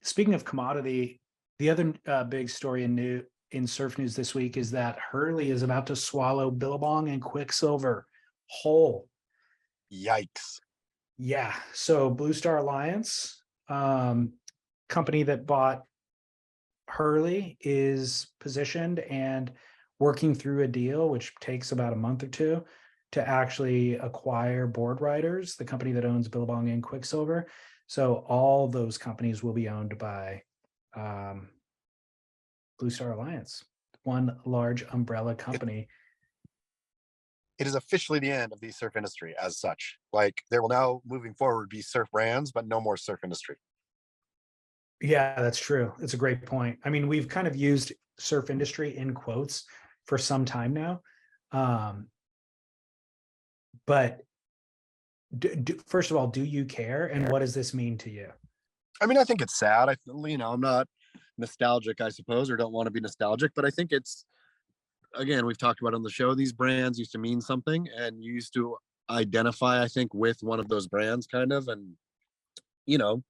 Speaking of commodity, the other big story in surf news this week is that Hurley is about to swallow Billabong and Quicksilver whole. Yikes. Yeah. So Blue Star Alliance, company that bought Hurley, is positioned and working through a deal, which takes about a month or two, to actually acquire Board Riders, the company that owns Billabong and Quicksilver. So all those companies will be owned by Blue Star Alliance, one large umbrella company. It is officially the end of the surf industry as such. Like, there will now, moving forward, be surf brands, but no more surf industry. Yeah, that's true. It's a great point. I mean, we've kind of used surf industry in quotes for some time now. But first of all, do you care? And what does this mean to you? I mean, I think it's sad. I'm not nostalgic, I suppose, or don't want to be nostalgic, but I think it's, again, we've talked about on the show, these brands used to mean something and you used to identify, I think, with one of those brands kind of, and, you know,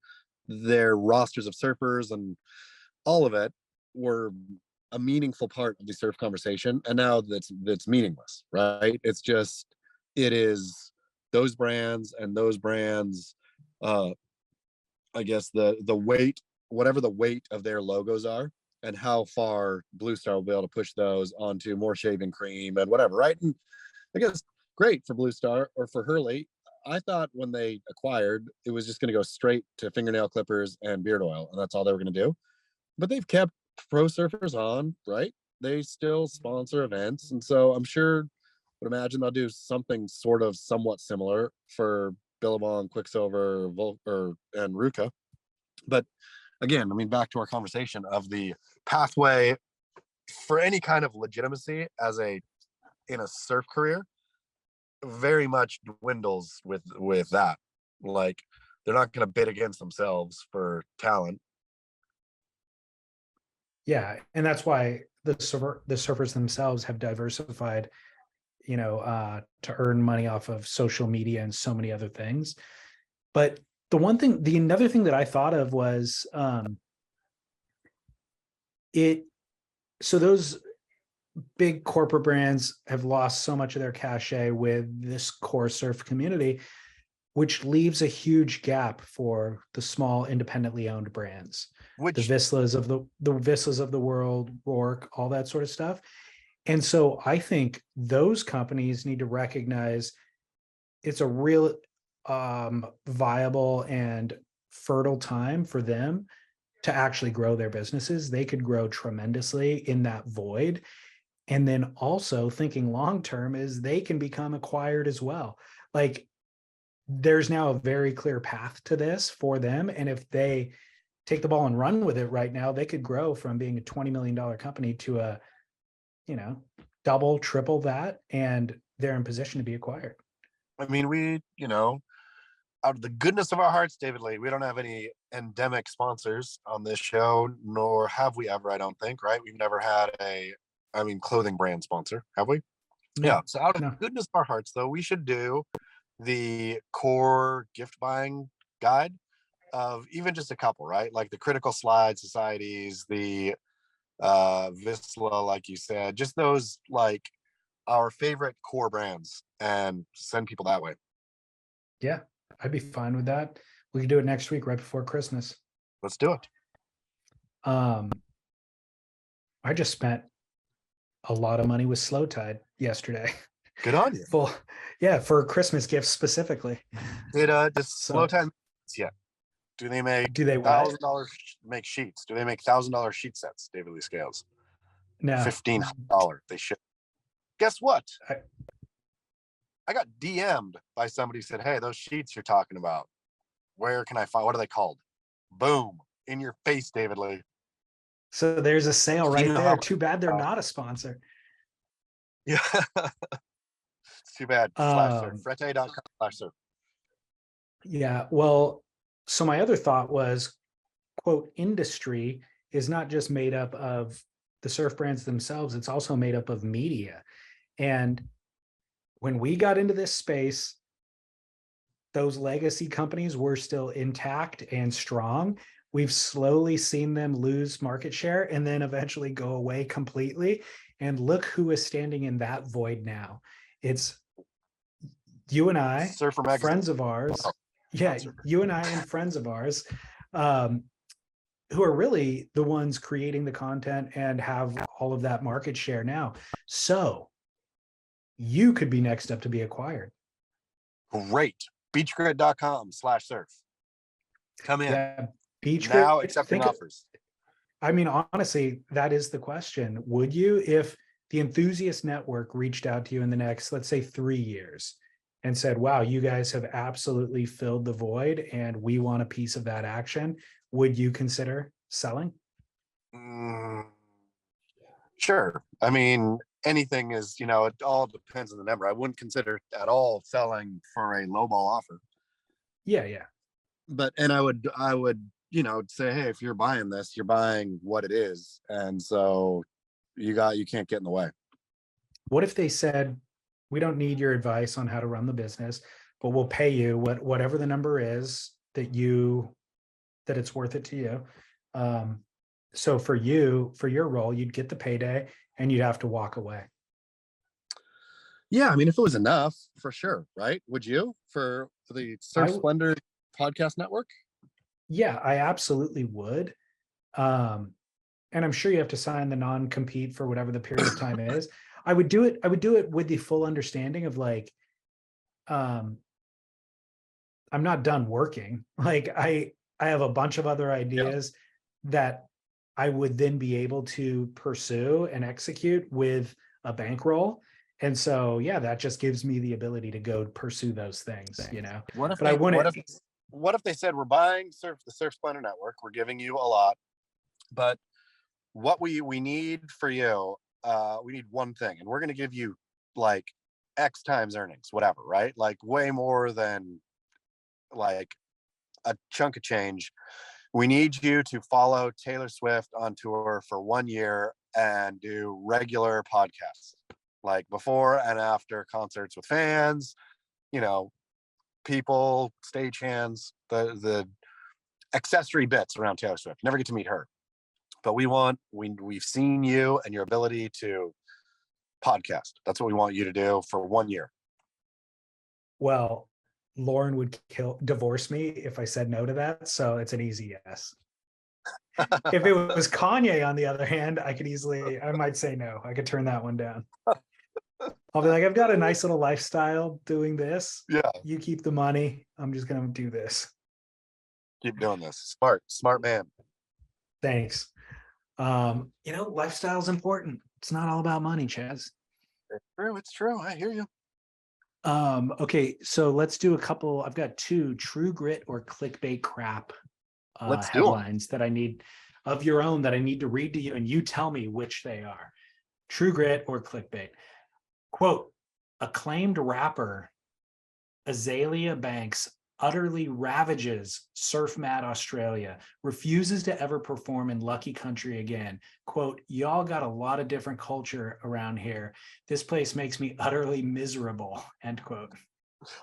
their rosters of surfers and all of it were a meaningful part of the surf conversation. And now that's meaningless, right? It's just, it is those brands and those brands, I guess the weight, whatever the weight of their logos are, and how far Blue Star will be able to push those onto more shaving cream and whatever, right? And I guess great for Blue Star or for Hurley. I thought when they acquired, it was just going to go straight to fingernail clippers and beard oil, and that's all they were going to do. But they've kept pro surfers on, right? They still sponsor events, and so I'm sure, would imagine they'll do something sort of somewhat similar for Billabong, Quicksilver, and Ruka. But again, I mean, back to our conversation of the pathway for any kind of legitimacy in a surf career, very much dwindles with that. Like, they're not going to bid against themselves for talent. Yeah, and that's why the surfers themselves have diversified, to earn money off of social media and so many other things. But another thing that I thought of was so those big corporate brands have lost so much of their cachet with this core surf community. which leaves a huge gap for the small independently owned brands, the Visslas of the world, Rourke, all that sort of stuff. And so I think those companies need to recognize it's a real viable and fertile time for them to actually grow their businesses. They could grow tremendously in that void. And then also thinking long term is they can become acquired as well. Like, there's now a very clear path to this for them. And if they take the ball and run with it right now, they could grow from being a $20 million company to a, double, triple that, and they're in position to be acquired. I mean, we, out of the goodness of our hearts, David Lee, we don't have any endemic sponsors on this show, nor have we ever, I don't think, right? We've never had clothing brand sponsor, have we? No. Yeah. So out of the goodness of our hearts, though, we should do the core gift buying guide of even just a couple, right? Like the Critical Slide Societies, the Vissla, like you said, just those like our favorite core brands, and send people that way. Yeah, I'd be fine with that. We could do it next week, right before Christmas. Let's do it. I just spent a lot of money with Slow Tide yesterday. Good on you. For Christmas gifts specifically. Does Slow Tide? Yeah. Do they $1,000 make sheets? Do they make $1,000 sheet sets, David Lee Scales? No. $1,500. They should. Guess what? I got DM'd by somebody who said, "Hey, those sheets you're talking about, where can I find? What are they called?" Boom, in your face, David Lee. So there's a sale right there. Too bad they're not a sponsor. Yeah. It's too bad. Frete.com/surf. Yeah. Well, so my other thought was, quote, industry is not just made up of the surf brands themselves. It's also made up of media. And when we got into this space, those legacy companies were still intact and strong. We've slowly seen them lose market share and then eventually go away completely. And look who is standing in that void now. It's you and I, friends of ours. Yeah, you and I and friends of ours who are really the ones creating the content and have all of that market share now. So you could be next up to be acquired. Great. Beachgrid.com/surf. Come in. Yeah, Beachgrid now accepting offers. I mean, honestly, that is the question. Would you, if the Enthusiast Network reached out to you in the next, let's say, 3 years and said, wow, you guys have absolutely filled the void and we want a piece of that action, would you consider selling? Sure. I mean, anything is, it all depends on the number. I wouldn't consider at all selling for a lowball offer. Yeah. But, and I would, say, hey, if you're buying this, you're buying what it is. And so you can't get in the way. What if they said, we don't need your advice on how to run the business, but we'll pay you whatever the number is that it's worth it to you. So for your role, you'd get the payday and you'd have to walk away. Yeah. I mean, if it was enough, for sure. Right. Would you, for the Surf Splendor podcast network? Yeah, I absolutely would. And I'm sure you have to sign the non-compete for whatever the period of time is. I would do it with the full understanding of like, I'm not done working. Like I have a bunch of other ideas that I would then be able to pursue and execute with a bankroll. And so, yeah, that just gives me the ability to go pursue those things, What if they said, we're buying the Surf Splendor Network, we're giving you a lot, but what we need for you, we need one thing, and we're going to give you like X times earnings, whatever, right? Like way more than like a chunk of change. We need you to follow Taylor Swift on tour for 1 year and do regular podcasts, like before and after concerts with fans, people, stagehands, the accessory bits around Taylor Swift. Never get to meet her, but we've seen you and your ability to podcast. That's what we want you to do for 1 year. Well, Lauren would divorce me if I said no to that. So it's an easy yes. If it was Kanye, on the other hand, I might say no. I could turn that one down. I'll be like, I've got a nice little lifestyle doing this. Yeah. You keep the money. I'm just going to do this. Keep doing this. Smart man. Thanks. Lifestyle is important. It's not all about money, Chaz. It's true. I hear you. Okay, so let's do a couple. I've got 2 true grit or clickbait crap headlines that I need of your own that I need to read to you, and you tell me which they are. True grit or clickbait. Quote, acclaimed rapper Azalea Banks utterly ravages surf mat Australia, refuses to ever perform in Lucky Country again. Quote, y'all got a lot of different culture around here. This place makes me utterly miserable, end quote.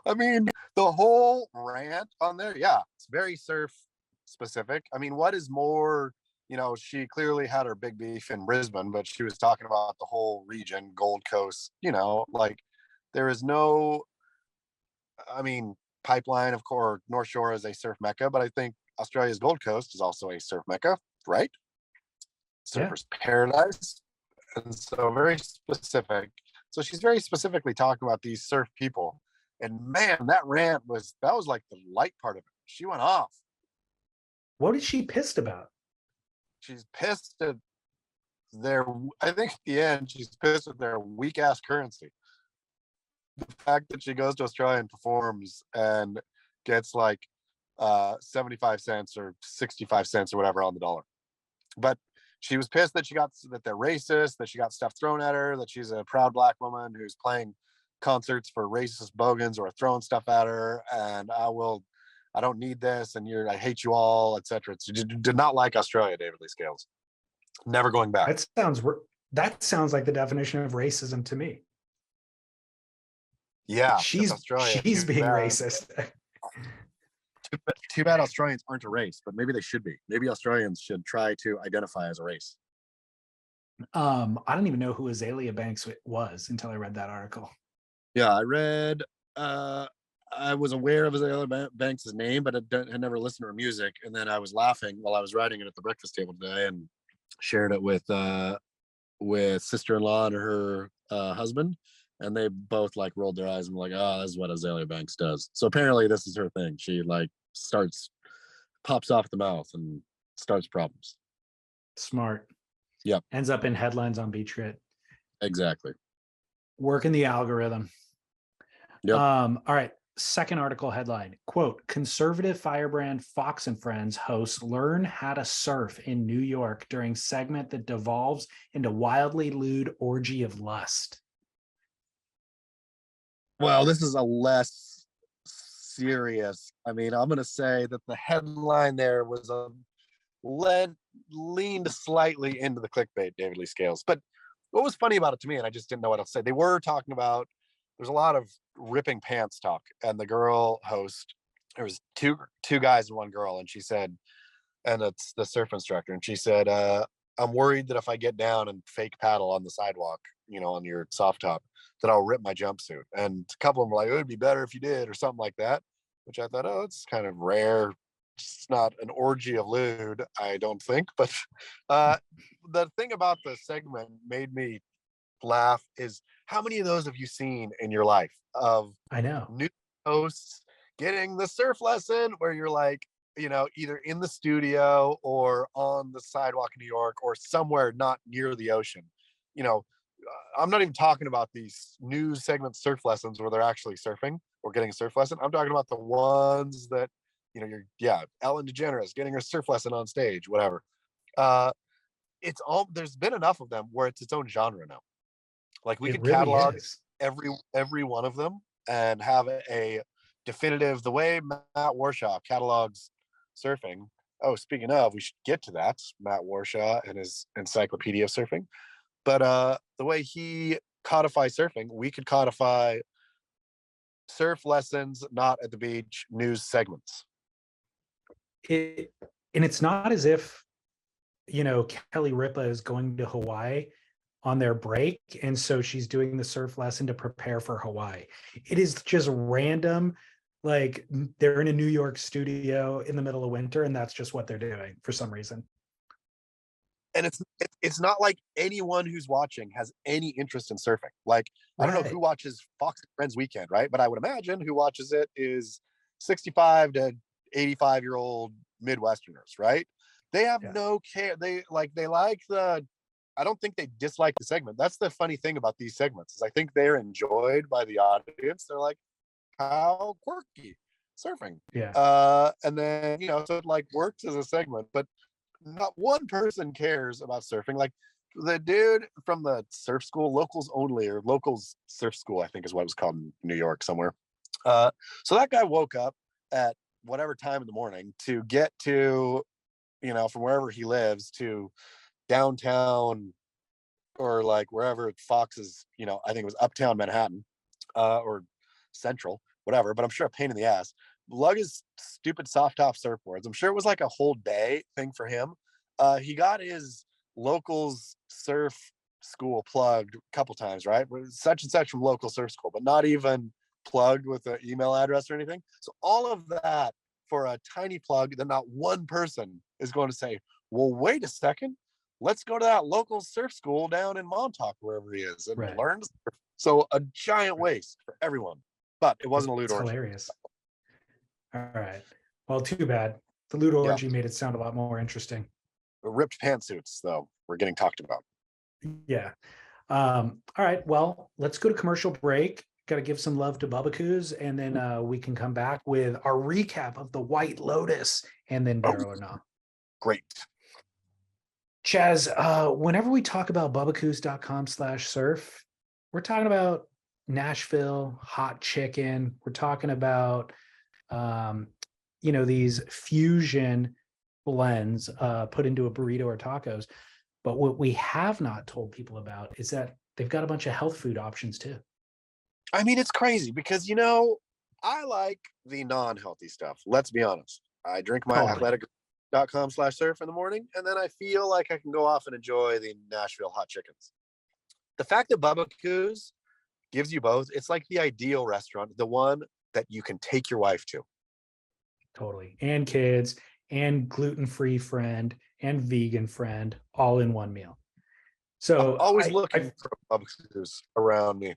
I mean, the whole rant on there, yeah, it's very surf specific. I mean, what is more, she clearly had her big beef in Brisbane, but she was talking about the whole region, Gold Coast, there is no, Pipeline, of course, North Shore is a surf mecca, but I think Australia's Gold Coast is also a surf mecca, right? Surfer's paradise. And so very specific. So she's very specifically talking about these surf people. And man, that rant was like the light part of it. She went off. What is she pissed about? She's pissed at I think at the end, she's pissed at their weak ass currency. The fact that she goes to Australia and performs and gets like 75 cents or 65 cents or whatever on the dollar. But she was pissed that that they're racist, that she got stuff thrown at her, that she's a proud Black woman who's playing concerts for racist bogans or throwing stuff at her. And I don't need this. And I hate you all, etc. She did not like Australia, David Lee Scales. Never going back. That sounds like the definition of racism to me. Yeah, she's being racist. Too bad Australians aren't a race, but maybe they should be. Maybe Australians should try to identify as a race. I don't even know who Azalea Banks was until I read that article. Yeah, I was aware of Azalea Banks' name, but I had never listened to her music. And then I was laughing while I was writing it at the breakfast table today and shared it with sister-in-law and her husband. And they both like rolled their eyes and were like, oh, this is what Azalea Banks does. So apparently this is her thing. She like pops off the mouth and starts problems. Smart. Yep. Ends up in headlines on Beach Grit. Exactly. Working the algorithm. Yep. All right. Second article headline, quote, conservative firebrand Fox and Friends hosts learn how to surf in New York during segment that devolves into wildly lewd orgy of lust. Well, this is a less serious. I'm going to say that the headline there was leaned slightly into the clickbait, David Lee Scales. But what was funny about it to me, and I just didn't know what else to say, they were talking about, there's a lot of ripping pants talk, and the girl host, there was two guys and one girl, and she said, and it's the surf instructor, and she said, I'm worried that if I get down and fake paddle on the sidewalk, on your soft top, that I'll rip my jumpsuit. And a couple of them were like, it would be better if you did, or something like that, which I thought, oh, it's kind of rare. It's not an orgy of lewd, I don't think. But the thing about the segment made me laugh is, how many of those have you seen in your life of new hosts getting the surf lesson where you're like, either in the studio or on the sidewalk in New York or somewhere not near the ocean? I'm not even talking about these news segment surf lessons where they're actually surfing or getting a surf lesson. I'm talking about the ones that, Ellen DeGeneres getting her surf lesson on stage, whatever. There's been enough of them where it's its own genre now. Like we could catalog every one of them and have a definitive, the way Matt Warshaw catalogs surfing. Oh, speaking of, we should get to that, Matt Warshaw and his encyclopedia of surfing. But the way he codifies surfing, we could codify surf lessons not at the beach news segments. And it's not as if, Kelly Ripa is going to Hawaii on their break, and so she's doing the surf lesson to prepare for Hawaii. It is just random Like they're in a New York studio in the middle of winter, and that's just what they're doing for some reason. And it's not like anyone who's watching has any interest in surfing. Like, I don't know who watches Fox and Friends Weekend, right? But I would imagine who watches it is 65 to 85-year-old Midwesterners, right? They have no care. They like the, I don't think they dislike the segment. That's the funny thing about these segments is I think they're enjoyed by the audience. They're like, how quirky surfing. And then, so it like works as a segment, but not one person cares about surfing. Like the dude from the surf school, locals only, or locals surf school, I think is what it was called in New York somewhere. So that guy woke up at whatever time in the morning to get to, from wherever he lives to downtown or like wherever Fox is, I think it was uptown Manhattan, or central, whatever, but I'm sure a pain in the ass. Lug his stupid soft top surfboards. I'm sure it was like a whole day thing for him. He got his locals surf school plugged a couple times, right? Such and such from local surf school, but not even plugged with an email address or anything. So all of that for a tiny plug that not one person is going to say, well, wait a second, let's go to that local surf school down in Montauk, wherever he is, and learn to surf. So a giant waste for everyone. But it wasn't a lewd orgy. Hilarious. All right. Well, too bad. The lewd orgy made it sound a lot more interesting. The ripped pantsuits, though, were getting talked about. Yeah. All right. Well, let's go to commercial break. Got to give some love to Bubbakoo's, and then we can come back with our recap of the White Lotus and then Barrel or Not. Great. Chaz, whenever we talk about bubbacoos.com/surf, we're talking about Nashville hot chicken. We're talking about, these fusion blends put into a burrito or tacos. But what we have not told people about is that they've got a bunch of health food options too. I mean, it's crazy because, I like the non-healthy stuff. Let's be honest. I drink my athletic.com/surf in the morning, and then I feel like I can go off and enjoy the Nashville hot chickens. The fact that Bubbakoo's gives you both, it's like the ideal restaurant, the one that you can take your wife to. Totally. And kids, and gluten-free friend, and vegan friend, all in one meal. So I'm always looking for Bubbakoo's around me.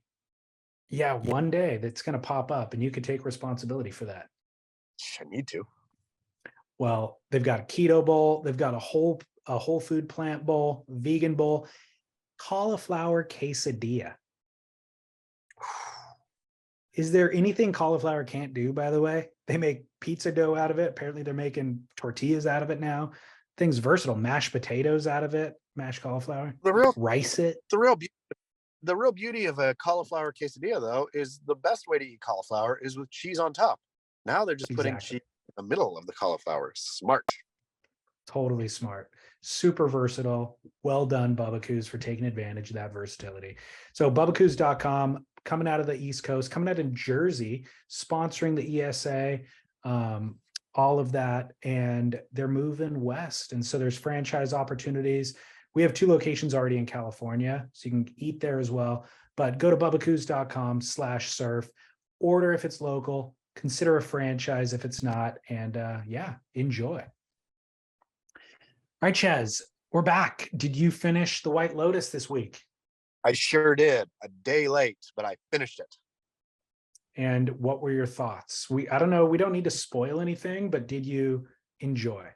Yeah, one day that's going to pop up, and you can take responsibility for that. I need to. Well, they've got a keto bowl, they've got a whole food plant bowl, vegan bowl, cauliflower quesadilla. Is there anything cauliflower can't do, by the way? They make pizza dough out of it. Apparently they're making tortillas out of it now. Things versatile, mashed potatoes out of it, mashed cauliflower. Rice it. The real beauty of a cauliflower quesadilla, though, is the best way to eat cauliflower is with cheese on top. Now they're just putting cheese in the middle of the cauliflower. Smart. Totally smart. Super versatile. Well done, Bubbakoo's, for taking advantage of that versatility. So bubbacoos.com, coming out of the East Coast, coming out of Jersey, sponsoring the ESA, all of that. And they're moving west. And so there's franchise opportunities. We have 2 locations already in California, so you can eat there as well. But go to bubbacoos.com/surf, order if it's local, consider a franchise if it's not, and enjoy. All right, Chaz, we're back. Did you finish the White Lotus this week? I sure did. A day late, but I finished it. And what were your thoughts? I don't know, we don't need to spoil anything, but did you enjoy?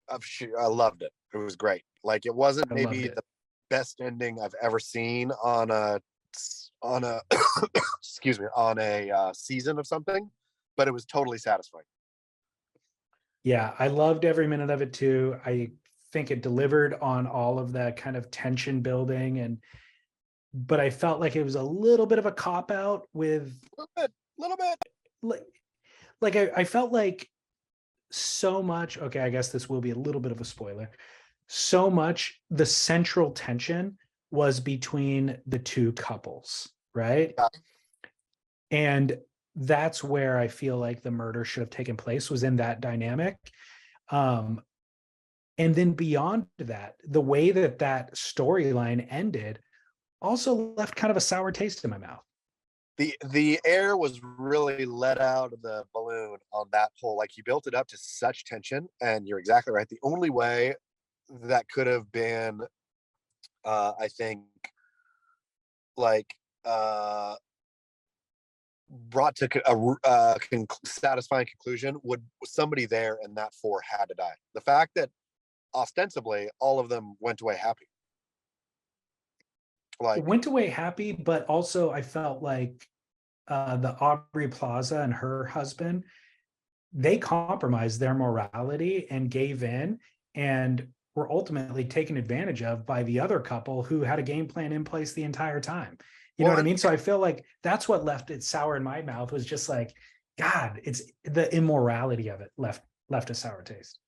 I loved it. It was great. Like, it wasn't maybe the best ending I've ever seen on a excuse me, on a season of something, but it was totally satisfying. Yeah, I loved every minute of it too. I think it delivered on all of that kind of tension building, but I felt like it was a little bit of a cop out with a little bit. Like I felt like so much. Okay, I guess this will be a little bit of a spoiler. So much the central tension was between the 2 couples, right? Yeah. And that's where I feel like the murder should have taken place, was in that dynamic. And then beyond that, the way that storyline ended also left kind of a sour taste in my mouth. the air was really let out of the balloon on that hole. Like he built it up to such tension, and you're exactly right. The only way that could have been, I think, like brought to a satisfying conclusion would somebody there, and that four had to die. The fact that ostensibly all of them went away happy. Like went away happy, but also I felt like the Aubrey Plaza and her husband, they compromised their morality and gave in and were ultimately taken advantage of by the other couple who had a game plan in place the entire time. You know what I mean? So I feel like that's what left it sour in my mouth, was just like, God, it's the immorality of it left a sour taste.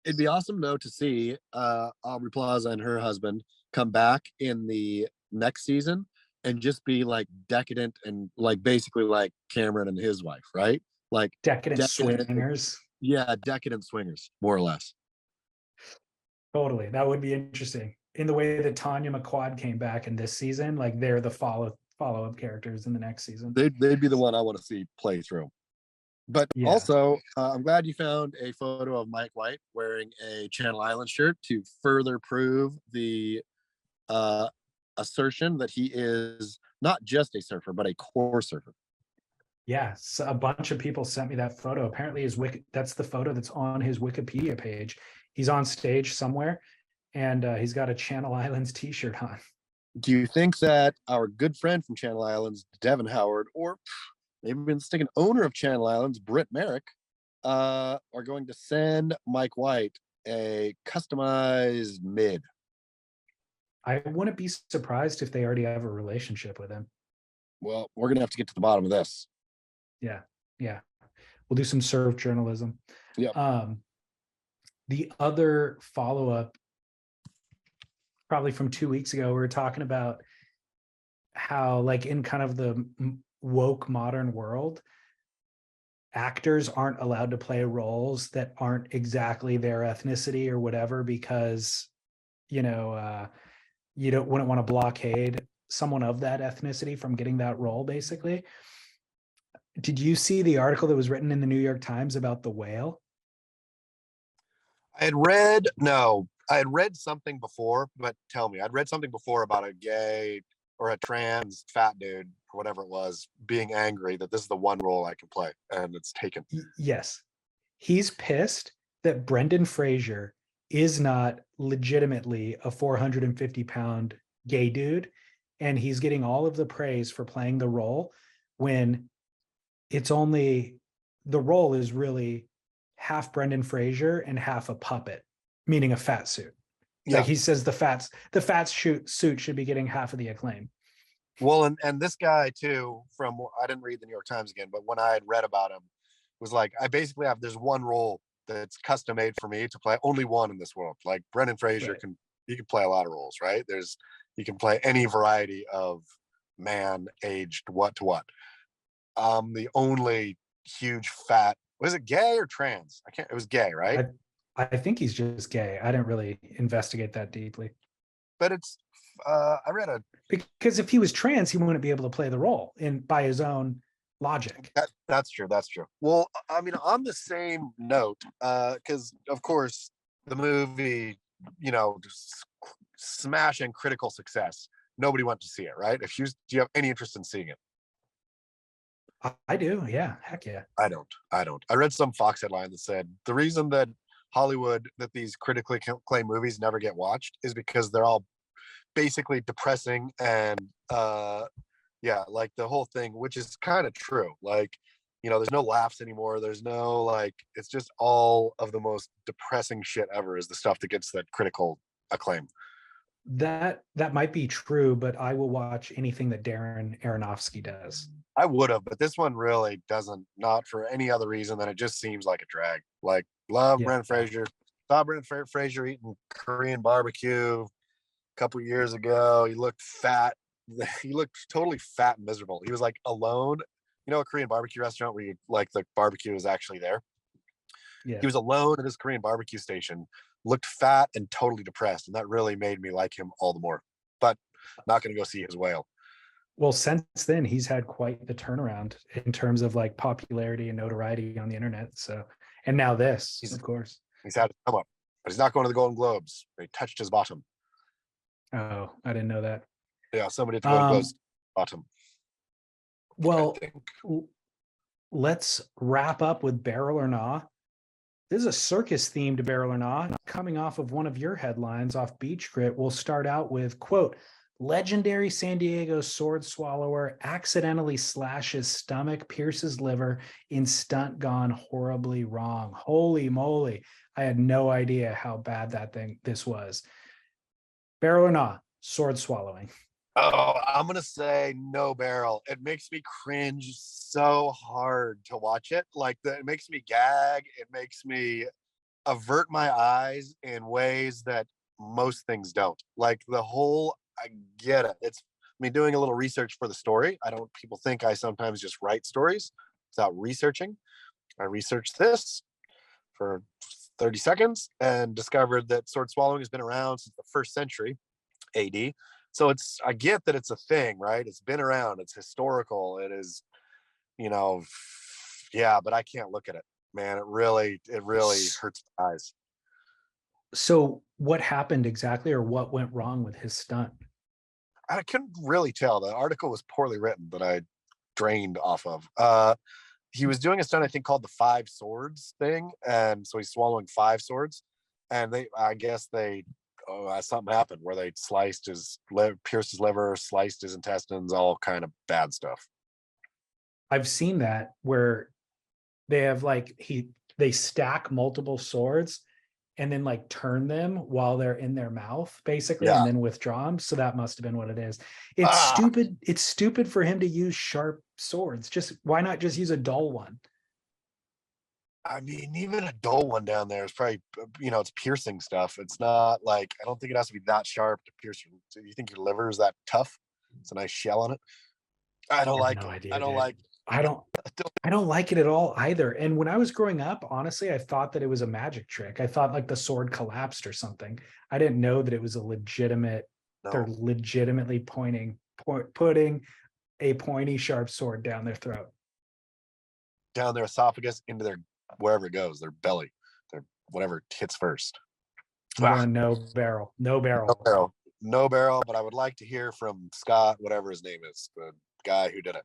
It'd be awesome though to see Aubrey Plaza and her husband come back in the next season and just be like decadent and like basically like Cameron and his wife, right? Like decadent swingers. Yeah, decadent swingers, more or less. Totally. That would be interesting. In the way that Tanya McQuad came back in this season, like they're the follow-up characters in the next season. They'd be the one I want to see play through. But yeah. Also, I'm glad you found a photo of Mike White wearing a Channel Islands shirt to further prove the assertion that he is not just a surfer, but a core surfer. Yeah, so a bunch of people sent me that photo. Apparently that's the photo that's on his Wikipedia page. He's on stage somewhere, and he's got a Channel Islands t-shirt on. Do you think that our good friend from Channel Islands, Devin Howard, or maybe even the owner of Channel Islands, Britt Merrick, are going to send Mike White a customized mid? I wouldn't be surprised if they already have a relationship with him. Well, we're going to have to get to the bottom of this. Yeah. We'll do some surf journalism. Yeah. The other follow-up, probably from 2 weeks ago, we were talking about how, like, in kind of the woke modern world, actors aren't allowed to play roles that aren't exactly their ethnicity or whatever, because, you wouldn't want to blockade someone of that ethnicity from getting that role, basically. Did you see the article that was written in the New York Times about The Whale? I had read something before, but tell me, I'd read something before about a gay or a trans fat dude or whatever it was being angry that this is the one role I can play and it's taken. Yes. He's pissed that Brendan Fraser is not legitimately a 450-pound gay dude, and he's getting all of the praise for playing the role when it's only, the role is really half Brendan Fraser and half a puppet, meaning a fat suit. Yeah. Like he says the fat suit should be getting half of the acclaim. Well, and this guy too, I didn't read the New York Times again, but when I had read about him, was like, I basically there's one role that's custom made for me to play, only one in this world. Like Brendan Fraser can play a lot of roles, right? You can play any variety of man aged what to what. The only huge fat, was it gay or trans? It was gay, right? I think he's just gay. I didn't really investigate that deeply. But it's, I read because if he was trans, he wouldn't be able to play the role by his own logic. That's true. Well, I mean, on the same note, because of course the movie, smashing critical success. Nobody went to see it, right? Do you have any interest in seeing it? I do. Yeah. Heck yeah. I don't. I read some Fox headline that said the reason that these critically acclaimed movies never get watched is because they're all basically depressing and like the whole thing, which is kind of true. Like, there's no laughs anymore. There's no, it's just all of the most depressing shit ever is the stuff that gets that critical acclaim. That might be true, but I will watch anything that Darren Aronofsky does. I would have, but this one really doesn't, not for any other reason than it just seems like a drag. Like, Brendan Fraser. Saw Brendan Fraser eating Korean barbecue a couple years ago. He looked fat. He looked totally fat and miserable. He was like alone. A Korean barbecue restaurant where the barbecue is actually there. Yeah. He was alone at his Korean barbecue station, looked fat and totally depressed. And that really made me like him all the more. But not going to go see his Whale. Well, since then, he's had quite the turnaround in terms of like popularity and notoriety on the internet. So, and now this, of course. He's had to come up, but he's not going to the Golden Globes. They touched his bottom. Oh, I didn't know that. Yeah, somebody at the Golden Globes bottom. Well, let's wrap up with Barrel or Nah. This is a circus themed Barrel or Nah. Coming off of one of your headlines off Beach Grit, we'll start out with, quote, legendary San Diego sword swallower accidentally slashes stomach, pierces liver in stunt gone horribly wrong. Holy moly. I had no idea how bad this was. Barrel or Nah, sword swallowing. Oh, I'm going to say no barrel. It makes me cringe so hard to watch it. Like, it makes me gag. It makes me avert my eyes in ways that most things don't. Like I get it. It's me doing a little research for the story. People think I sometimes just write stories without researching. I researched this for 30 seconds and discovered that sword swallowing has been around since the 1st century AD. So I get that it's a thing, right? It's been around. It's historical. It is, yeah, but I can't look at it, man. It really hurts my eyes. So what happened exactly, or what went wrong with his stunt? I couldn't really tell. The article was poorly written that I drained off of. He was doing a stunt, I think, called the 5 swords thing. And so he's swallowing 5 swords. And something happened where they sliced his liver, pierced his liver, sliced his intestines, all kind of bad stuff. I've seen that where they have they stack multiple swords and then like turn them while they're in their mouth, basically, and then withdraw them. So that must have been what it is. It's stupid. It's stupid for him to use sharp swords. Why not just use a dull one? I mean, even a dull one down there is probably, it's piercing stuff. It's not like, I don't think it has to be that sharp to pierce you. Do you think your liver is that tough? It's a nice shell on it. I don't like it. I don't like it. I don't like it at all either. And when I was growing up, honestly, I thought that it was a magic trick. I thought like the sword collapsed or something. I didn't know that it was they're legitimately putting a pointy sharp sword down their throat. Down their esophagus, into their, wherever it goes, their belly, their whatever hits first. No barrel. But I would like to hear from Scott, whatever his name is, the guy who did it.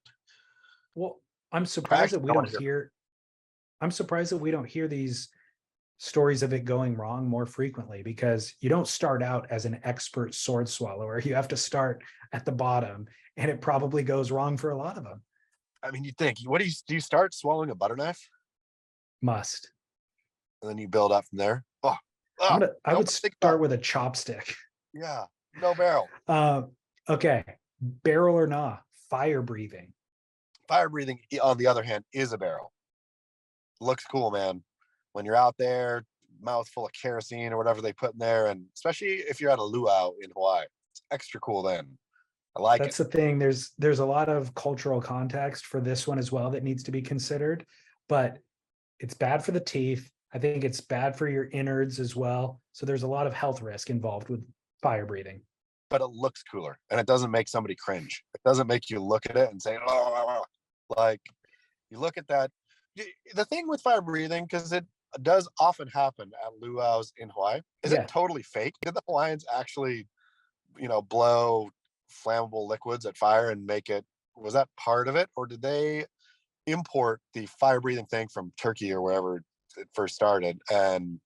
Well, I'm surprised that we don't hear these stories of it going wrong more frequently, because you don't start out as an expert sword swallower. You have to start at the bottom, and it probably goes wrong for a lot of them. I mean, you'd think, do you start swallowing a butter knife? Must. And then you build up from there. I would start with a chopstick. Yeah, no barrel. Okay, barrel or nah, fire breathing. Fire breathing, on the other hand, is a barrel. Looks cool, man. When you're out there, mouth full of kerosene or whatever they put in there, and especially if you're at a luau in Hawaii, it's extra cool then. I like it. That's the thing. There's a lot of cultural context for this one as well that needs to be considered, but it's bad for the teeth. I think it's bad for your innards as well. So there's a lot of health risk involved with fire breathing. But it looks cooler, and it doesn't make somebody cringe. It doesn't make you look at it and say, oh, like, you look at that. The thing with fire breathing, because it does often happen at luau's in Hawaii, is it totally fake? Did the Hawaiians actually, blow flammable liquids at fire and make it? Was that part of it, or did they import the fire breathing thing from Turkey or wherever it first started, and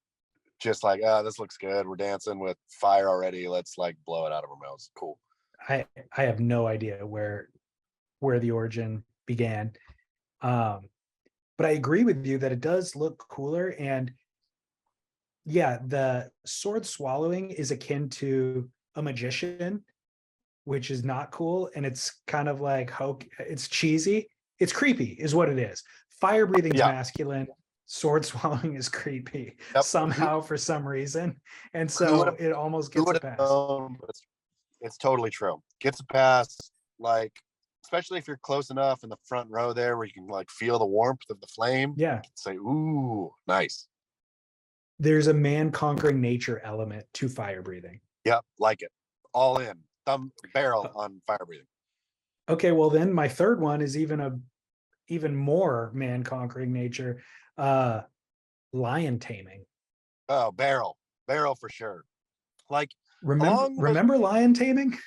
just like, this looks good, we're dancing with fire already, let's like blow it out of our mouths? Cool. I have no idea where the origin began, but I agree with you that it does look cooler. And yeah, the sword swallowing is akin to a magician, which is not cool, and it's kind of like it's cheesy, it's creepy is what it is. Fire breathing is masculine, sword swallowing is creepy somehow for some reason, and so it almost gets a pass. It's totally true. Gets a pass, like, especially if you're close enough in the front row there where you can like feel the warmth of the flame. Yeah. Say, ooh, nice. There's a man conquering nature element to fire breathing. Yep, like it. All in. Thumb barrel on fire breathing. Okay, well then my third one is even more man conquering nature. Lion taming. Oh, barrel for sure. Like Remember along those, remember lion taming?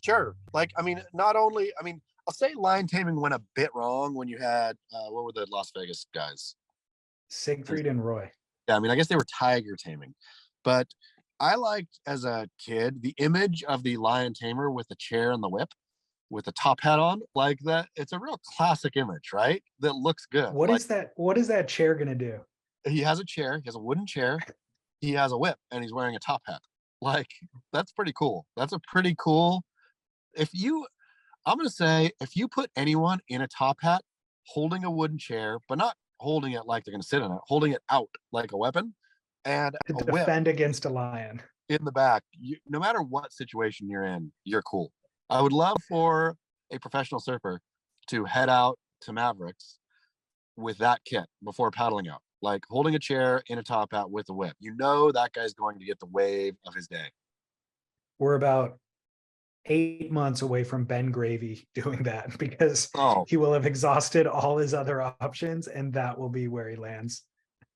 sure. Like I mean, not only I mean, I'll say lion taming went a bit wrong when you had what were the Las Vegas guys? Siegfried and Roy. Yeah, I mean, I guess they were tiger taming, but I liked as a kid the image of the lion tamer with the chair and the whip with the top hat on, like that. It's a real classic image, right? That looks good. What Like is that? What is that chair gonna do? he has a chair, he has a wooden chair, he has a whip, and he's wearing a top hat. Like that's pretty cool. That's a pretty cool. If you, I'm gonna say, if you put anyone in a top hat holding a wooden chair, but not holding it like they're gonna sit in it, holding it out like a weapon, and To a whip defend against a lion. in the back, no matter what situation you're in, you're cool. I would love for a professional surfer to head out to Mavericks with that kit before paddling out, like holding a chair in a top hat with a whip. You know that guy's going to get the wave of his day. We're about 8 months away from Ben Gravy doing that because Oh, he will have exhausted all his other options, and that will be where he lands.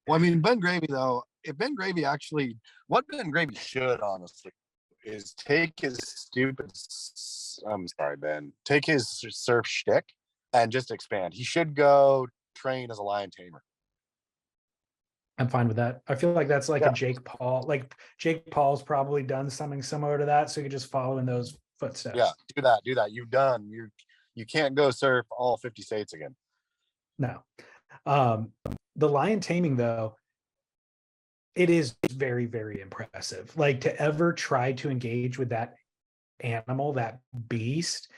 well, I mean, Ben Gravy, though, if Ben Gravy actually, what Ben Gravy should honestly is take his stupid, I'm sorry, Ben, take his surf shtick and just expand. He should go train as a lion tamer. I'm fine with that. I feel like that's like Yeah. a Jake Paul. Like Jake Paul's probably done something similar to that, so you could just follow in those footsteps. Yeah, do that. You've done. You can't go surf all 50 states again. No. The lion taming, though, it is very, very impressive. Like to ever try to engage with that animal, that beast,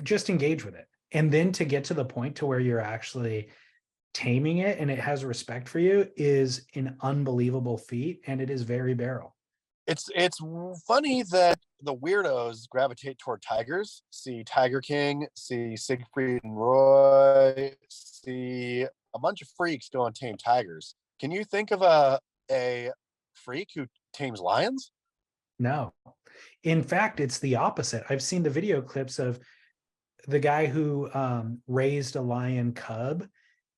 just engage with it. And then to get to the point to where you're actually taming it and it has respect for you is an unbelievable feat. And it is very barrel. It's funny that the weirdos gravitate toward tigers. See Tiger King, see Siegfried and Roy, see a bunch of freaks go and tame tigers. Can you think of a freak who tames lions? No. In fact, it's the opposite. I've seen the video clips of the guy who raised a lion cub,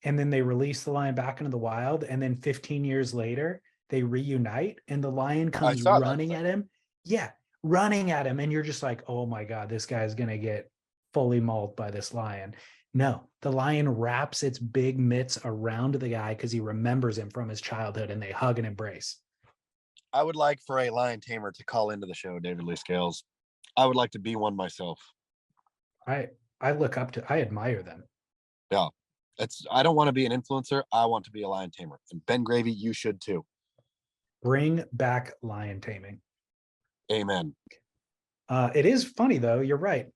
and then they release the lion back into the wild, and then 15 years later they reunite and the lion comes running at him. Yeah, running at him, and you're just like, oh my god, this guy's gonna get fully mauled by this lion. No, the lion wraps its big mitts around the guy because he remembers him from his childhood, and they hug and embrace. I would like for a lion tamer to call into the show, David Lee Scales. I would like to be one myself. I look up to, I admire them. Yeah. I don't want to be an influencer. I want to be a lion tamer. And Ben Gravy, you should too. Bring back lion taming. Amen. It is funny though. You're right.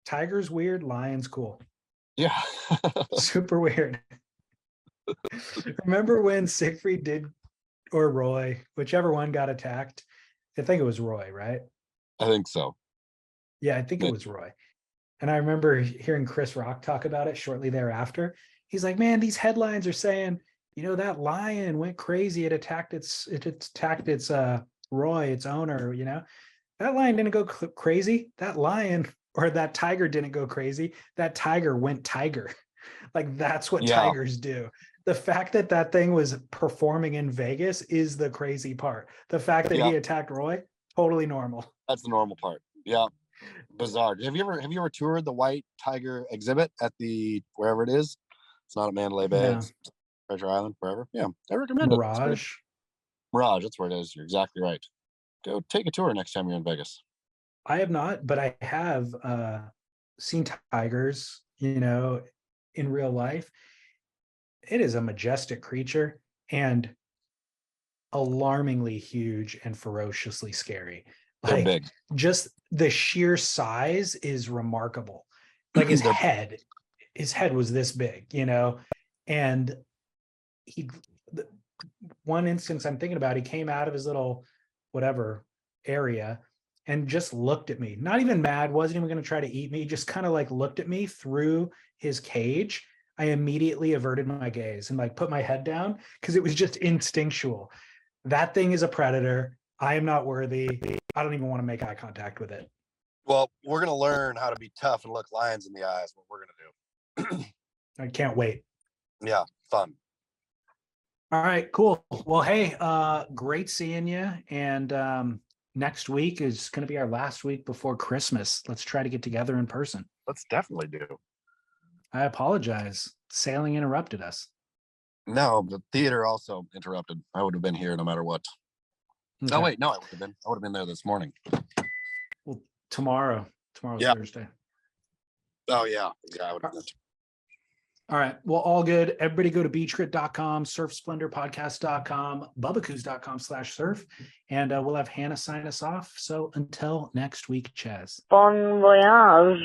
Tiger's weird. Lion's cool. Yeah. Super weird. Remember when Siegfried did, or Roy, whichever one got attacked? I think it was Roy, right? I think so. Yeah, I think it was Roy. And I remember hearing Chris Rock talk about it shortly thereafter. He's like, man, these headlines are saying, that lion went crazy. It attacked its Roy, its owner, that lion didn't go crazy. That lion or that tiger didn't go crazy. That tiger went tiger. Like that's what tigers do. The fact that that thing was performing in Vegas is the crazy part. The fact that he attacked Roy, totally normal. That's the normal part. Yeah. Bizarre. Have you ever toured the white tiger exhibit at the wherever it is? It's not at Mandalay Bay. No. It's Treasure Island, wherever. Yeah, I recommend Mirage. it. Mirage, that's where it is. You're exactly right. Go take a tour next time you're in Vegas. I have not, but I have seen tigers, in real life. It is a majestic creature and alarmingly huge and ferociously scary. They're big. Just the sheer size is remarkable. Like his head was this big, and one instance I'm thinking about, he came out of his little whatever area and just looked at me, not even mad, wasn't even going to try to eat me, just kind of like looked at me through his cage. I immediately averted my gaze and like put my head down because it was just instinctual. That thing is a predator. I am not worthy. I don't even want to make eye contact with it. Well, we're gonna learn how to be tough and look lions in the eyes. What we're gonna do. I can't wait. Yeah, fun. All right, cool. Well, hey, great seeing you. And next week is going to be our last week before Christmas. Let's try to get together in person. Let's definitely do. I apologize. Sailing interrupted us. No, the theater also interrupted. I would have been here no matter what. Okay. Oh wait, no, I would have been there this morning. Well, tomorrow's Yeah. Thursday. Oh yeah, I would have been. All right. Well, all good. Everybody go to beachgrit.com, surfsplendorpodcast.com, bubbacoos.com/surf, and we'll have Hannah sign us off. So until next week, Chaz. Bon voyage.